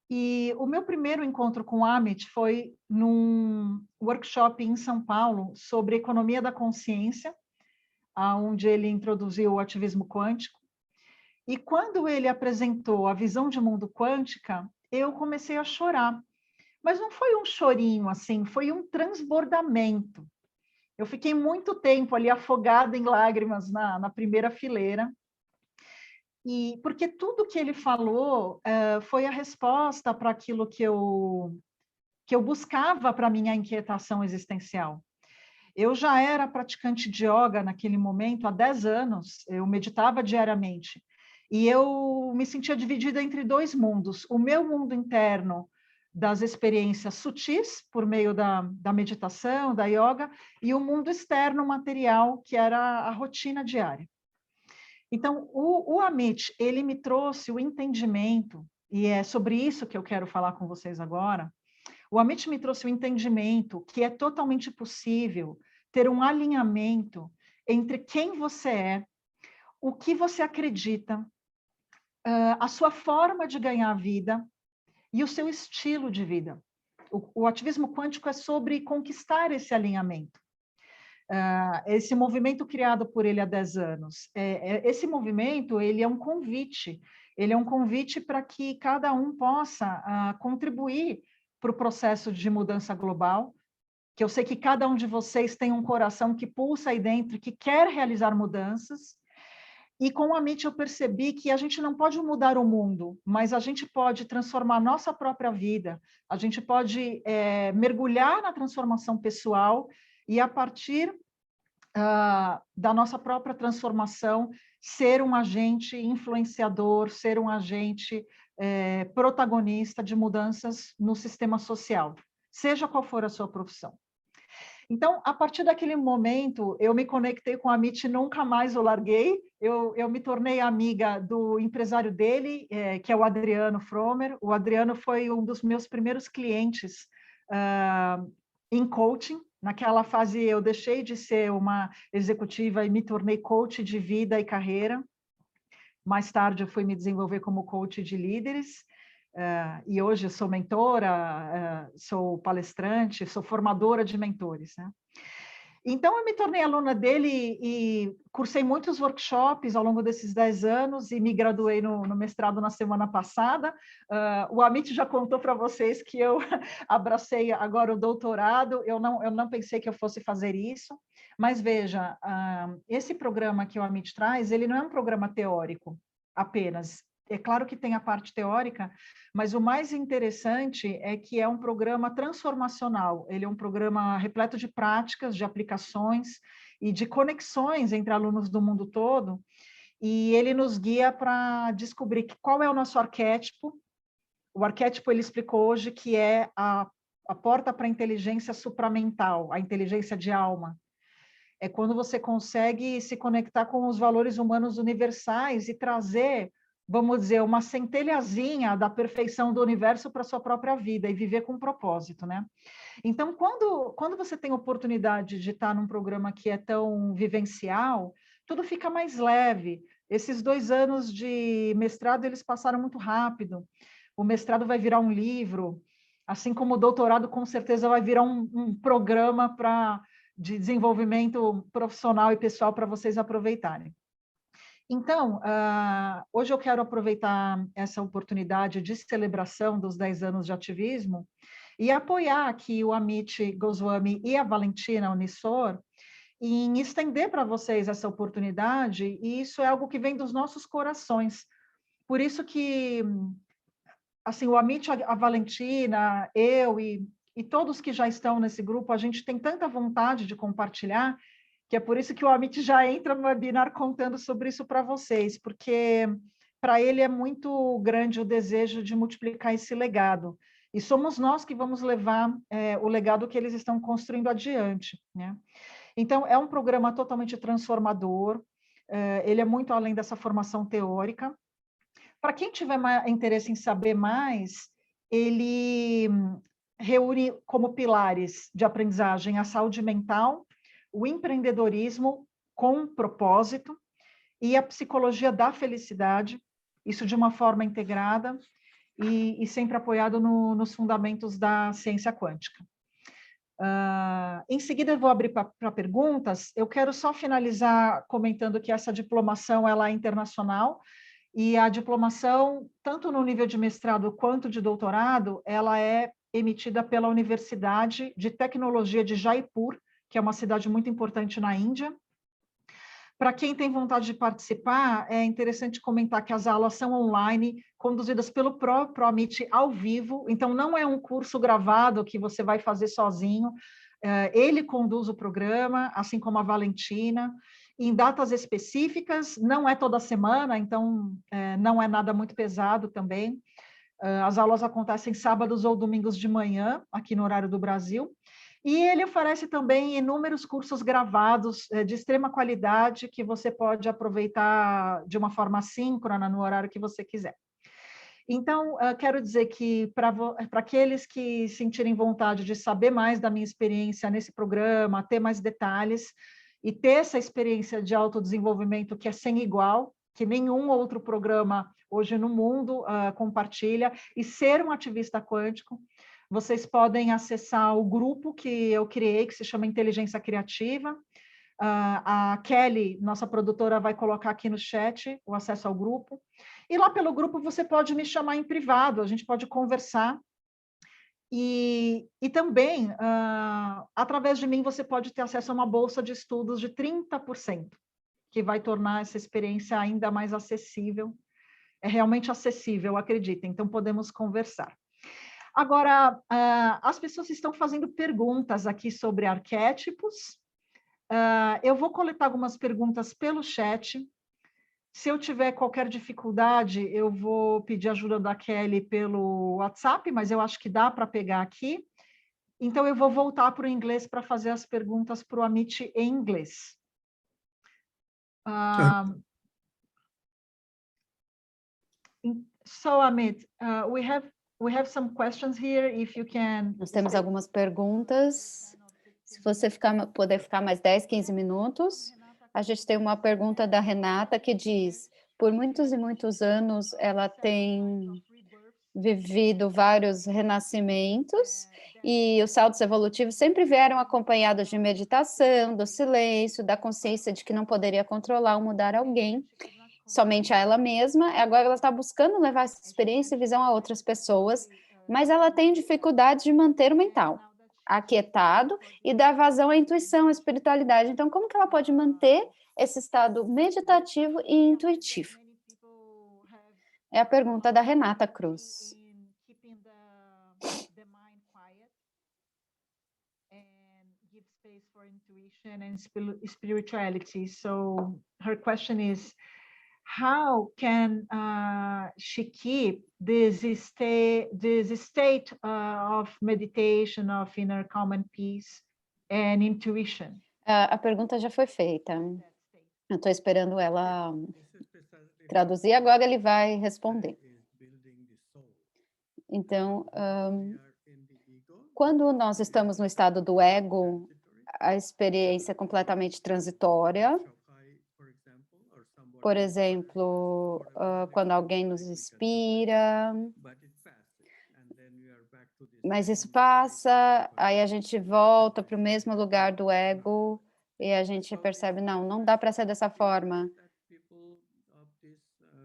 E o meu primeiro encontro com o Amit foi num workshop em São Paulo sobre economia da consciência, onde ele introduziu o ativismo quântico. E quando ele apresentou a visão de mundo quântica, eu comecei a chorar. Mas não foi um chorinho assim, foi um transbordamento. Eu fiquei muito tempo ali afogada em lágrimas na primeira fileira. E porque tudo que ele falou foi a resposta para aquilo que eu buscava para a minha inquietação existencial. Eu já era praticante de yoga naquele momento, há 10 anos, eu meditava diariamente. E eu me sentia dividida entre 2 mundos. O meu mundo interno, das experiências sutis, por meio da meditação, da yoga, e o mundo externo material, que era a rotina diária. Então, o Amit, ele me trouxe o entendimento, e é sobre isso que eu quero falar com vocês agora. O Amit me trouxe o entendimento que é totalmente possível ter um alinhamento entre quem você é, o que você acredita, a sua forma de ganhar a vida e o seu estilo de vida. O ativismo quântico é sobre conquistar esse alinhamento. Esse movimento criado por ele há 10 anos. Esse movimento, ele é um convite para que cada um possa contribuir para o processo de mudança global, que eu sei que cada um de vocês tem um coração que pulsa aí dentro, que quer realizar mudanças. E com a Amit eu percebi que a gente não pode mudar o mundo, mas a gente pode transformar a nossa própria vida, a gente pode mergulhar na transformação pessoal e, a partir da nossa própria transformação, ser um agente influenciador, ser um agente protagonista de mudanças no sistema social, seja qual for a sua profissão. Então, a partir daquele momento, eu me conectei com a Amit e nunca mais o larguei. Eu me tornei amiga do empresário dele, que é o Adriano Fromer. O Adriano foi um dos meus primeiros clientes em coaching. Naquela fase, eu deixei de ser uma executiva e me tornei coach de vida e carreira. Mais tarde, eu fui me desenvolver como coach de líderes. E hoje eu sou mentora, sou palestrante, sou formadora de mentores, né? Então, eu me tornei aluna dele e cursei muitos workshops ao longo desses 10 anos e me graduei no mestrado na semana passada. O Amit já contou para vocês que eu abracei agora o doutorado, eu não pensei que eu fosse fazer isso, mas veja, esse programa que o Amit traz, ele não é um programa teórico apenas. É claro que tem a parte teórica, mas o mais interessante é que é um programa transformacional. Ele é um programa repleto de práticas, de aplicações e de conexões entre alunos do mundo todo, e ele nos guia para descobrir qual é o nosso arquétipo. O arquétipo, ele explicou hoje, que é a porta para a inteligência supramental, a inteligência de alma. É quando você consegue se conectar com os valores humanos universais e trazer, vamos dizer, uma centelhazinha da perfeição do universo para a sua própria vida e viver com propósito, né? Então, quando você tem oportunidade de estar num programa que é tão vivencial, tudo fica mais leve. Esses 2 anos de mestrado, eles passaram muito rápido. O mestrado vai virar um livro, assim como o doutorado, com certeza, vai virar um programa de desenvolvimento profissional e pessoal para vocês aproveitarem. Então, hoje eu quero aproveitar essa oportunidade de celebração dos 10 anos de ativismo e apoiar aqui o Amit Goswami e a Valentina Unissor em estender para vocês essa oportunidade, e isso é algo que vem dos nossos corações. Por isso que, assim, o Amit, a Valentina, eu e todos que já estão nesse grupo, a gente tem tanta vontade de compartilhar, que é por isso que o Amit já entra no webinar contando sobre isso para vocês, porque para ele é muito grande o desejo de multiplicar esse legado. E somos nós que vamos levar o legado que eles estão construindo adiante, né? Então, é um programa totalmente transformador, ele é muito além dessa formação teórica. Para quem tiver interesse em saber mais, ele reúne como pilares de aprendizagem a saúde mental, o empreendedorismo com propósito e a psicologia da felicidade, isso de uma forma integrada e sempre apoiado nos fundamentos da ciência quântica. Em seguida, eu vou abrir para perguntas. Eu quero só finalizar comentando que essa diplomação ela é internacional, e a diplomação, tanto no nível de mestrado quanto de doutorado, ela é emitida pela Universidade de Tecnologia de Jaipur, que é uma cidade muito importante na Índia. Para quem tem vontade de participar, é interessante comentar que as aulas são online, conduzidas pelo próprio Amit ao vivo, então não é um curso gravado que você vai fazer sozinho, ele conduz o programa, assim como a Valentina, em datas específicas, não é toda semana, então não é nada muito pesado também. As aulas acontecem sábados ou domingos de manhã, aqui no horário do Brasil, e ele oferece também inúmeros cursos gravados de extrema qualidade que você pode aproveitar de uma forma síncrona no horário que você quiser. Então, quero dizer que para aqueles que sentirem vontade de saber mais da minha experiência nesse programa, ter mais detalhes e ter essa experiência de autodesenvolvimento que é sem igual, que nenhum outro programa hoje no mundo compartilha, e ser um ativista quântico, vocês podem acessar o grupo que eu criei, que se chama Inteligência Criativa. A Kelly, nossa produtora, vai colocar aqui no chat o acesso ao grupo. E lá pelo grupo você pode me chamar em privado, a gente pode conversar. E também, através de mim, você pode ter acesso a uma bolsa de estudos de 30%, que vai tornar essa experiência ainda mais acessível. É realmente acessível, acreditem, então podemos conversar. Agora, as pessoas estão fazendo perguntas aqui sobre arquétipos. Eu vou coletar algumas perguntas pelo chat. Se eu tiver qualquer dificuldade, eu vou pedir ajuda da Kelly pelo WhatsApp, mas eu acho que dá para pegar aqui. Então, eu vou voltar para o inglês para fazer as perguntas para o Amit em inglês. So, Amit, we have some questions here, if you can... Nós temos algumas perguntas. Se você puder ficar mais 10, 15 minutos. A gente tem uma pergunta da Renata que diz, por muitos e muitos anos ela tem vivido vários renascimentos e os saltos evolutivos sempre vieram acompanhados de meditação, do silêncio, da consciência de que não poderia controlar ou mudar alguém, somente a ela mesma. Agora ela está buscando levar essa experiência e visão a outras pessoas, mas ela tem dificuldade de manter o mental aquietado e dar vazão à intuição, à espiritualidade. Então, como que ela pode manter esse estado meditativo e intuitivo? É a pergunta da Renata Cruz. Spirituality. So her question is, how can she keep this state of meditation, of inner calm and peace and intuition? A pergunta já foi feita. Eu estou esperando ela traduzir, agora ele vai responder. Então, quando nós estamos no estado do ego, a experiência é completamente transitória. Por exemplo, quando alguém nos inspira, mas isso passa, aí a gente volta para o mesmo lugar do ego e a gente percebe, não dá para ser dessa forma.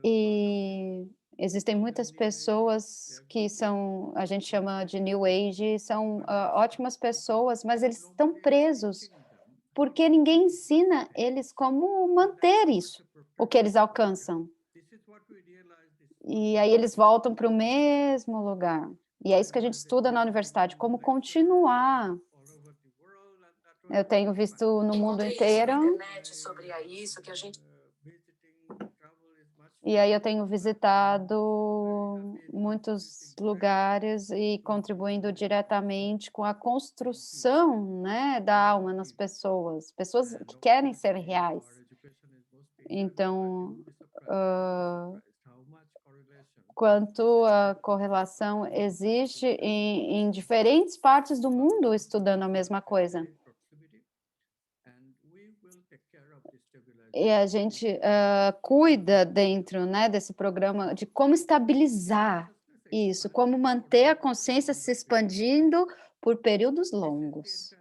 E existem muitas pessoas que são, a gente chama de New Age, são ótimas pessoas, mas eles estão presos, porque ninguém ensina eles como manter isso, o que eles alcançam. E aí eles voltam para o mesmo lugar. E é isso que a gente estuda na universidade, como continuar. Eu tenho visto no mundo inteiro. E aí eu tenho visitado muitos lugares e contribuindo diretamente com a construção, né, da alma nas pessoas que querem ser reais. Então, quanto a correlação existe em diferentes partes do mundo estudando a mesma coisa. E a gente cuida dentro, né, desse programa de como estabilizar isso, como manter a consciência se expandindo por períodos longos.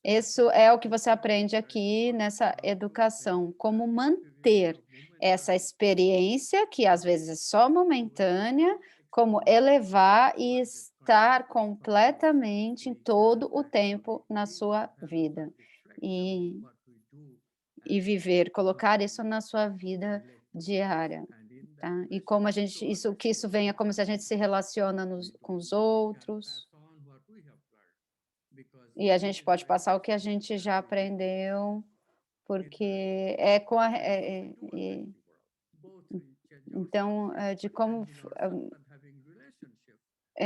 Isso é o que você aprende aqui nessa educação, como manter essa experiência, que às vezes é só momentânea, como elevar e estar completamente em todo o tempo na sua vida. E viver, colocar isso na sua vida diária, tá? E como a gente, que isso venha como se a gente se relaciona com os outros. E a gente pode passar o que a gente já aprendeu, porque é com a... então, de como...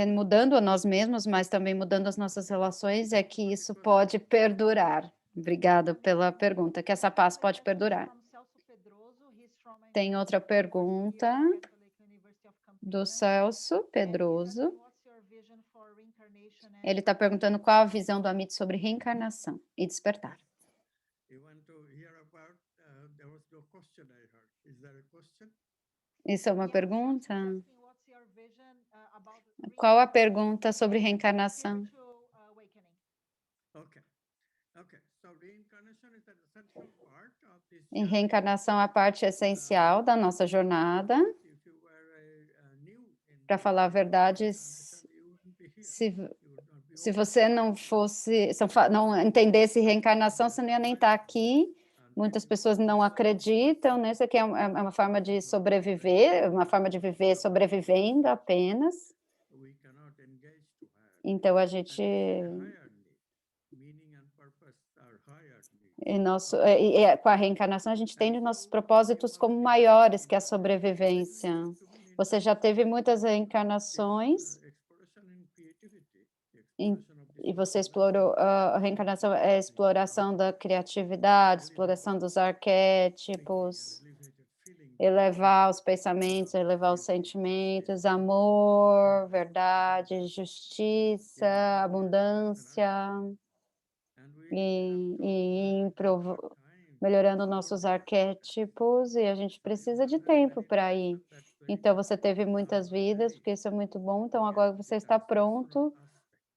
mudando a nós mesmos, mas também mudando as nossas relações, é que isso pode perdurar. Obrigada pela pergunta, que essa paz pode perdurar. Tem outra pergunta do Celso Pedroso. Ele está perguntando qual a visão do Amit sobre reencarnação e despertar. Isso é uma pergunta? Qual a pergunta sobre reencarnação? Em reencarnação, a parte essencial da nossa jornada. Para falar a verdade, Se você não fosse, não entendesse reencarnação, você não ia nem estar aqui. Muitas pessoas não acreditam nisso, que é uma forma de sobreviver, uma forma de viver sobrevivendo apenas. Então, a gente... com a reencarnação, a gente tem os nossos propósitos como maiores que a sobrevivência. Você já teve muitas reencarnações, e você explorou, a reencarnação é a exploração da criatividade, exploração dos arquétipos, elevar os pensamentos, elevar os sentimentos, amor, verdade, justiça, abundância, e melhorando nossos arquétipos, e a gente precisa de tempo para ir. Então, você teve muitas vidas, porque isso é muito bom, então agora você está pronto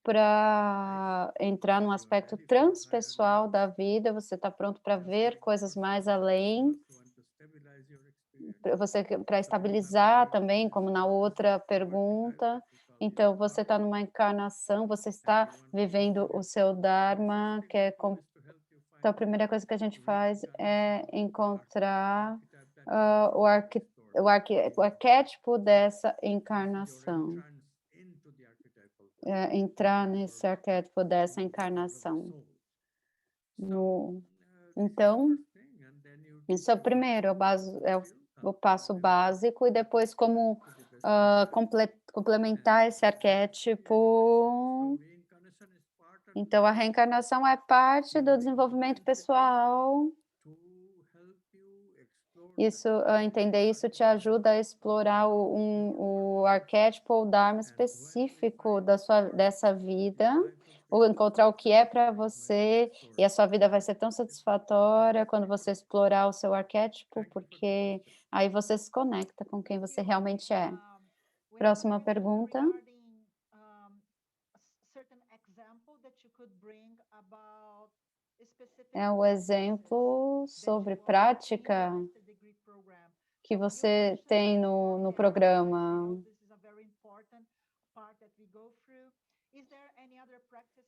para entrar num aspecto transpessoal da vida, você está pronto para ver coisas mais além, para estabilizar também, como na outra pergunta. Então, você está numa encarnação, você está vivendo o seu Dharma, que é... Então, a primeira coisa que a gente faz é encontrar o arquétipo dessa encarnação. Entrar nesse arquétipo dessa encarnação. Então, isso é o primeiro, é o passo básico, e depois como complementar esse arquétipo. Então, a reencarnação é parte do desenvolvimento pessoal. Isso, entender isso te ajuda a explorar o arquétipo ou Dharma específico dessa vida, ou encontrar o que é para você, e a sua vida vai ser tão satisfatória quando você explorar o seu arquétipo, porque aí você se conecta com quem você realmente é. Próxima pergunta. É o exemplo sobre prática que você tem no programa.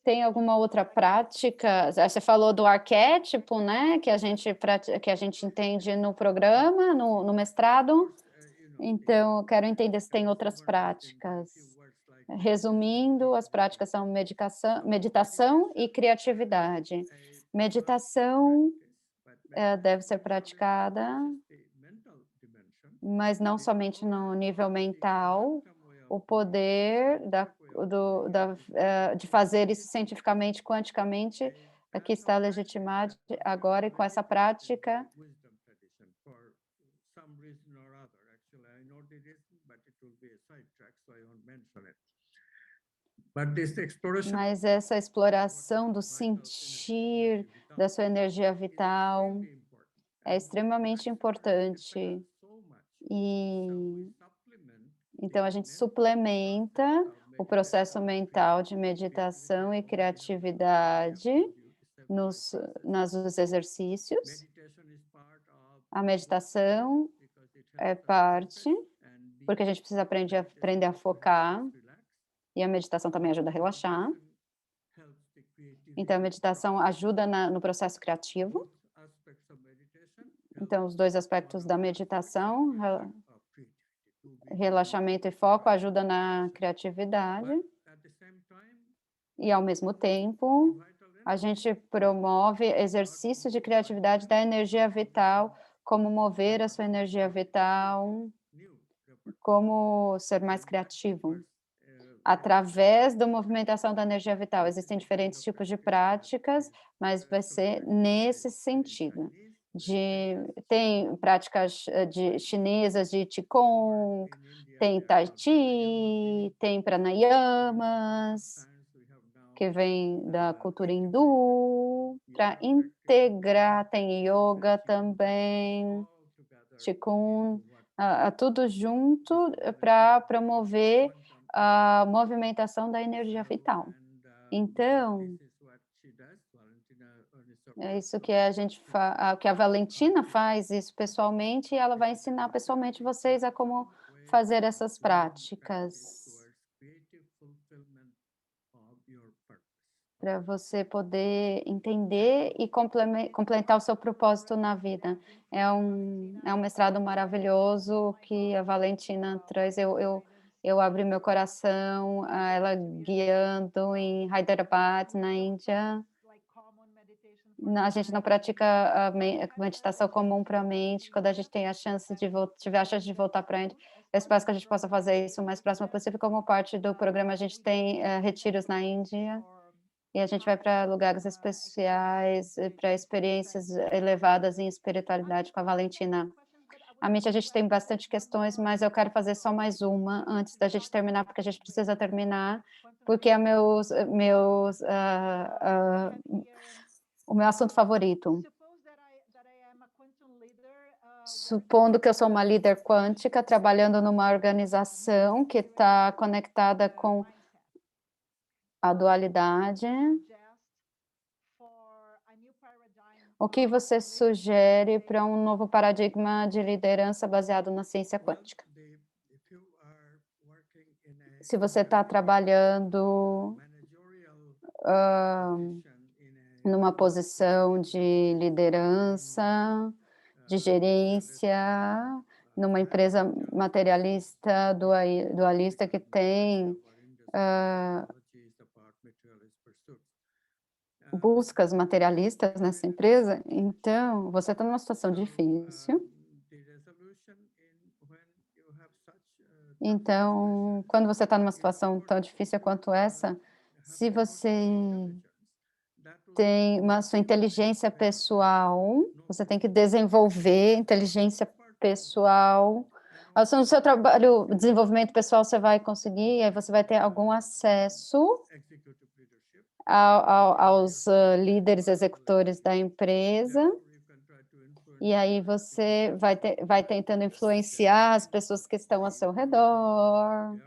Tem alguma outra prática? Você falou do arquétipo, né? Que a gente entende no programa, no mestrado. Então, eu quero entender se tem outras práticas. Resumindo, as práticas são meditação e criatividade. Meditação deve ser praticada, mas não somente no nível mental, o poder de fazer isso cientificamente, quanticamente, aqui está legitimado agora, e com essa prática. Mas essa exploração do sentir, da sua energia vital, é extremamente importante. E então a gente suplementa o processo mental de meditação e criatividade nos exercícios. A meditação é parte, porque a gente precisa aprender a focar, e a meditação também ajuda a relaxar. Então, a meditação ajuda no processo criativo. Então, os dois aspectos da meditação, relaxamento e foco, ajuda na criatividade. E, ao mesmo tempo, a gente promove exercícios de criatividade da energia vital, como mover a sua energia vital, como ser mais criativo. Através da movimentação da energia vital. Existem diferentes tipos de práticas, mas vai ser nesse sentido. Tem práticas chinesas de Qigong, tem Tai Chi, tem pranayamas, que vem da cultura hindu, para integrar, tem yoga também, Qigong, tudo junto para promover a movimentação da energia vital. Então, é isso que que a Valentina faz isso pessoalmente, e ela vai ensinar pessoalmente vocês a como fazer essas práticas. para você poder entender e complementar o seu propósito na vida. É um mestrado maravilhoso que a Valentina traz. Eu abri meu coração, ela guiando em Hyderabad, na Índia. A gente não pratica a meditação comum para a mente. Quando a gente tem a chance tiver a chance de voltar para a Índia, eu espero que a gente possa fazer isso o mais próximo possível. Como parte do programa, a gente tem retiros na Índia. E a gente vai para lugares especiais, para experiências elevadas em espiritualidade com a Valentina. A gente tem bastante questões, mas eu quero fazer só mais uma antes da gente terminar, porque a gente precisa terminar, porque é o meu assunto favorito. Supondo que eu sou uma líder quântica, trabalhando numa organização que está conectada com a dualidade, o que você sugere para um novo paradigma de liderança baseado na ciência quântica? Se você está trabalhando numa posição de liderança, de gerência, numa empresa materialista, dualista que tem buscas materialistas nessa empresa, então você está numa situação difícil. Então, quando você está numa situação tão difícil quanto essa, se você tem uma sua inteligência pessoal, você tem que desenvolver inteligência pessoal. No seu trabalho, desenvolvimento pessoal, você vai conseguir, aí você vai ter algum acesso aos líderes executores da empresa, e aí você vai tentando influenciar as pessoas que estão ao seu redor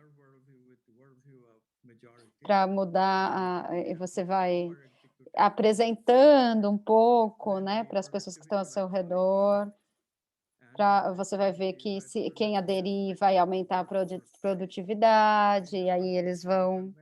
para mudar, e você vai apresentando um pouco, né, para as pessoas que estão ao seu redor, você vai ver que quem aderir vai aumentar a produtividade, e aí eles vão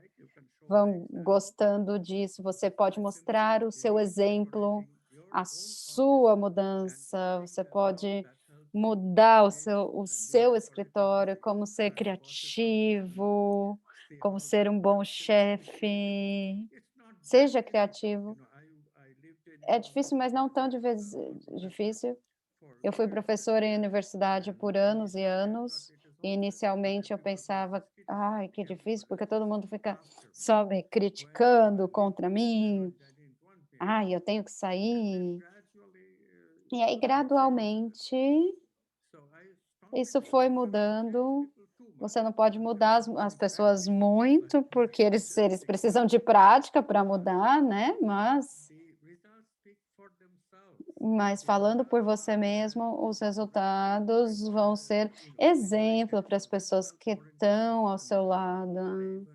gostando disso. Você pode mostrar o seu exemplo, a sua mudança, você pode mudar o seu escritório, como ser criativo, como ser um bom chefe. Seja criativo. É difícil, mas não tão difícil. Eu fui professora em universidade por anos e anos, e inicialmente eu pensava, ai, que difícil, porque todo mundo fica só me criticando contra mim, ai, eu tenho que sair. E aí, gradualmente, isso foi mudando. Você não pode mudar as pessoas muito, porque eles precisam de prática para mudar, né? Mas falando por você mesmo, os resultados vão ser exemplo para as pessoas que estão ao seu lado.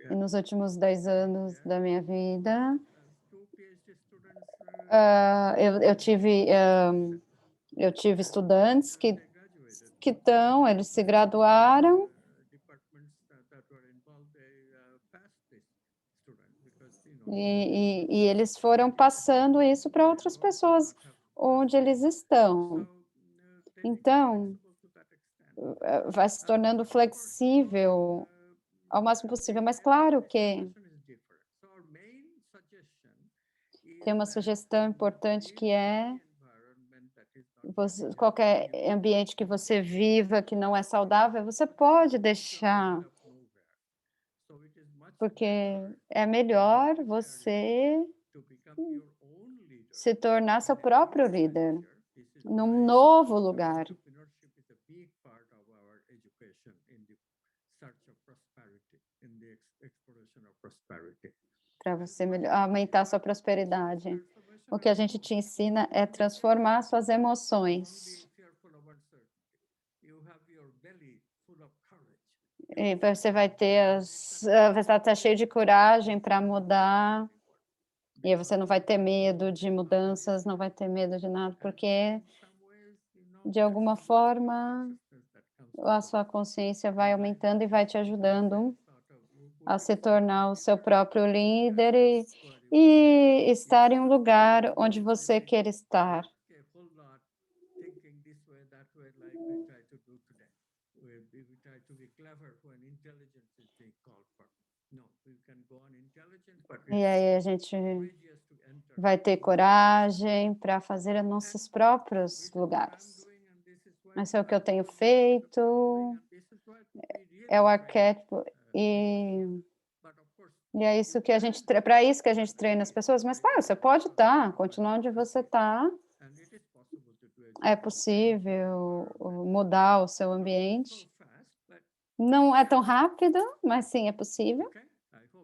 E nos últimos 10 anos da minha vida, eu tive estudantes que eles se graduaram e eles foram passando isso para outras pessoas onde eles estão. Então, vai se tornando flexível ao máximo possível, mas claro que tem uma sugestão importante que é qualquer ambiente que você viva que não é saudável, você pode deixar, porque é melhor você se tornar seu próprio líder num novo lugar. Para você aumentar sua prosperidade. O que a gente te ensina é transformar suas emoções. E você vai ter vai estar cheio de coragem para mudar. E aí você não vai ter medo de mudanças, não vai ter medo de nada, porque de alguma forma, a sua consciência vai aumentando e vai te ajudando a se tornar o seu próprio líder e estar em um lugar onde você quer estar. E aí a gente vai ter coragem para fazer os nossos próprios lugares. Mas é o que eu tenho feito, é o arquétipo, e é isso que a gente, para isso que a gente treina as pessoas. Mas claro, você pode continuar onde você está. É possível mudar o seu ambiente. Não é tão rápido, mas sim, é possível.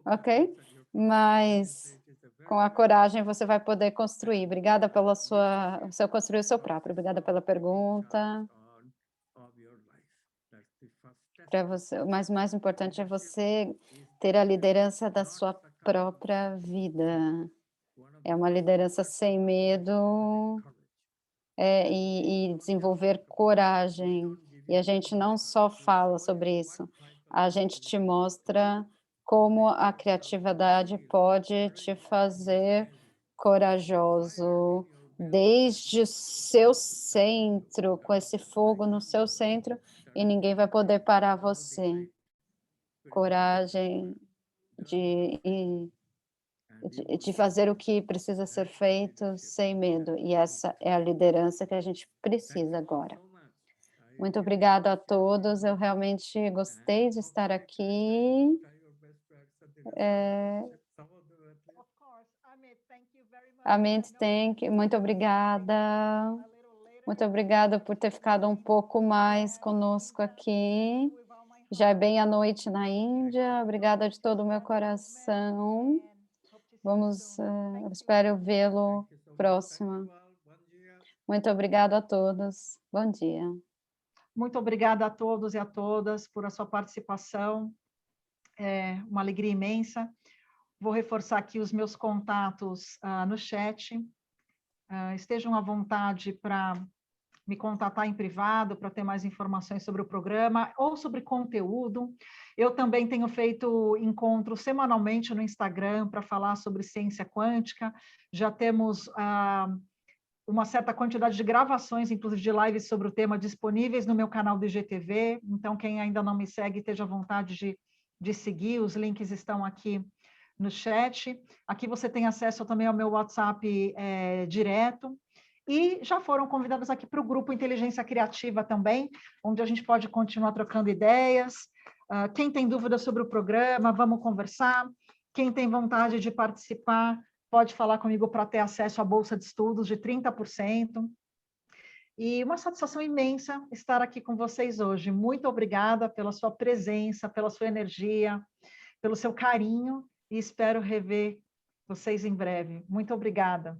Ok? Mas com a coragem você vai poder construir. Obrigada pela seu construir o seu próprio. Obrigada pela pergunta. Para você, mas o mais importante é você ter a liderança da sua própria vida. É uma liderança sem medo, e desenvolver coragem. E a gente não só fala sobre isso, a gente te mostra como a criatividade pode te fazer corajoso, desde o seu centro, com esse fogo no seu centro, e ninguém vai poder parar você. Coragem de fazer o que precisa ser feito sem medo, e essa é a liderança que a gente precisa agora. Muito obrigada a todos, eu realmente gostei de estar aqui. Amit, muito obrigada. Muito obrigada por ter ficado um pouco mais conosco aqui. Já é bem à noite na Índia. Obrigada de todo o meu coração. Espero vê-lo próxima. Muito obrigada a todos. Bom dia. Muito obrigada a todos e a todas por a sua participação. É uma alegria imensa. Vou reforçar aqui os meus contatos no chat. Estejam à vontade para me contatar em privado, para ter mais informações sobre o programa ou sobre conteúdo. Eu também tenho feito encontros semanalmente no Instagram para falar sobre ciência quântica. Já temos uma certa quantidade de gravações, inclusive de lives sobre o tema, disponíveis no meu canal do IGTV. Então, quem ainda não me segue, esteja à vontade de seguir. Os links estão aqui no chat. Aqui você tem acesso também ao meu WhatsApp direto. E já foram convidados aqui para o grupo Inteligência Criativa também, onde a gente pode continuar trocando ideias. Quem tem dúvidas sobre o programa, vamos conversar. Quem tem vontade de participar, pode falar comigo para ter acesso à bolsa de estudos de 30%. E uma satisfação imensa estar aqui com vocês hoje. Muito obrigada pela sua presença, pela sua energia, pelo seu carinho, e espero rever vocês em breve. Muito obrigada.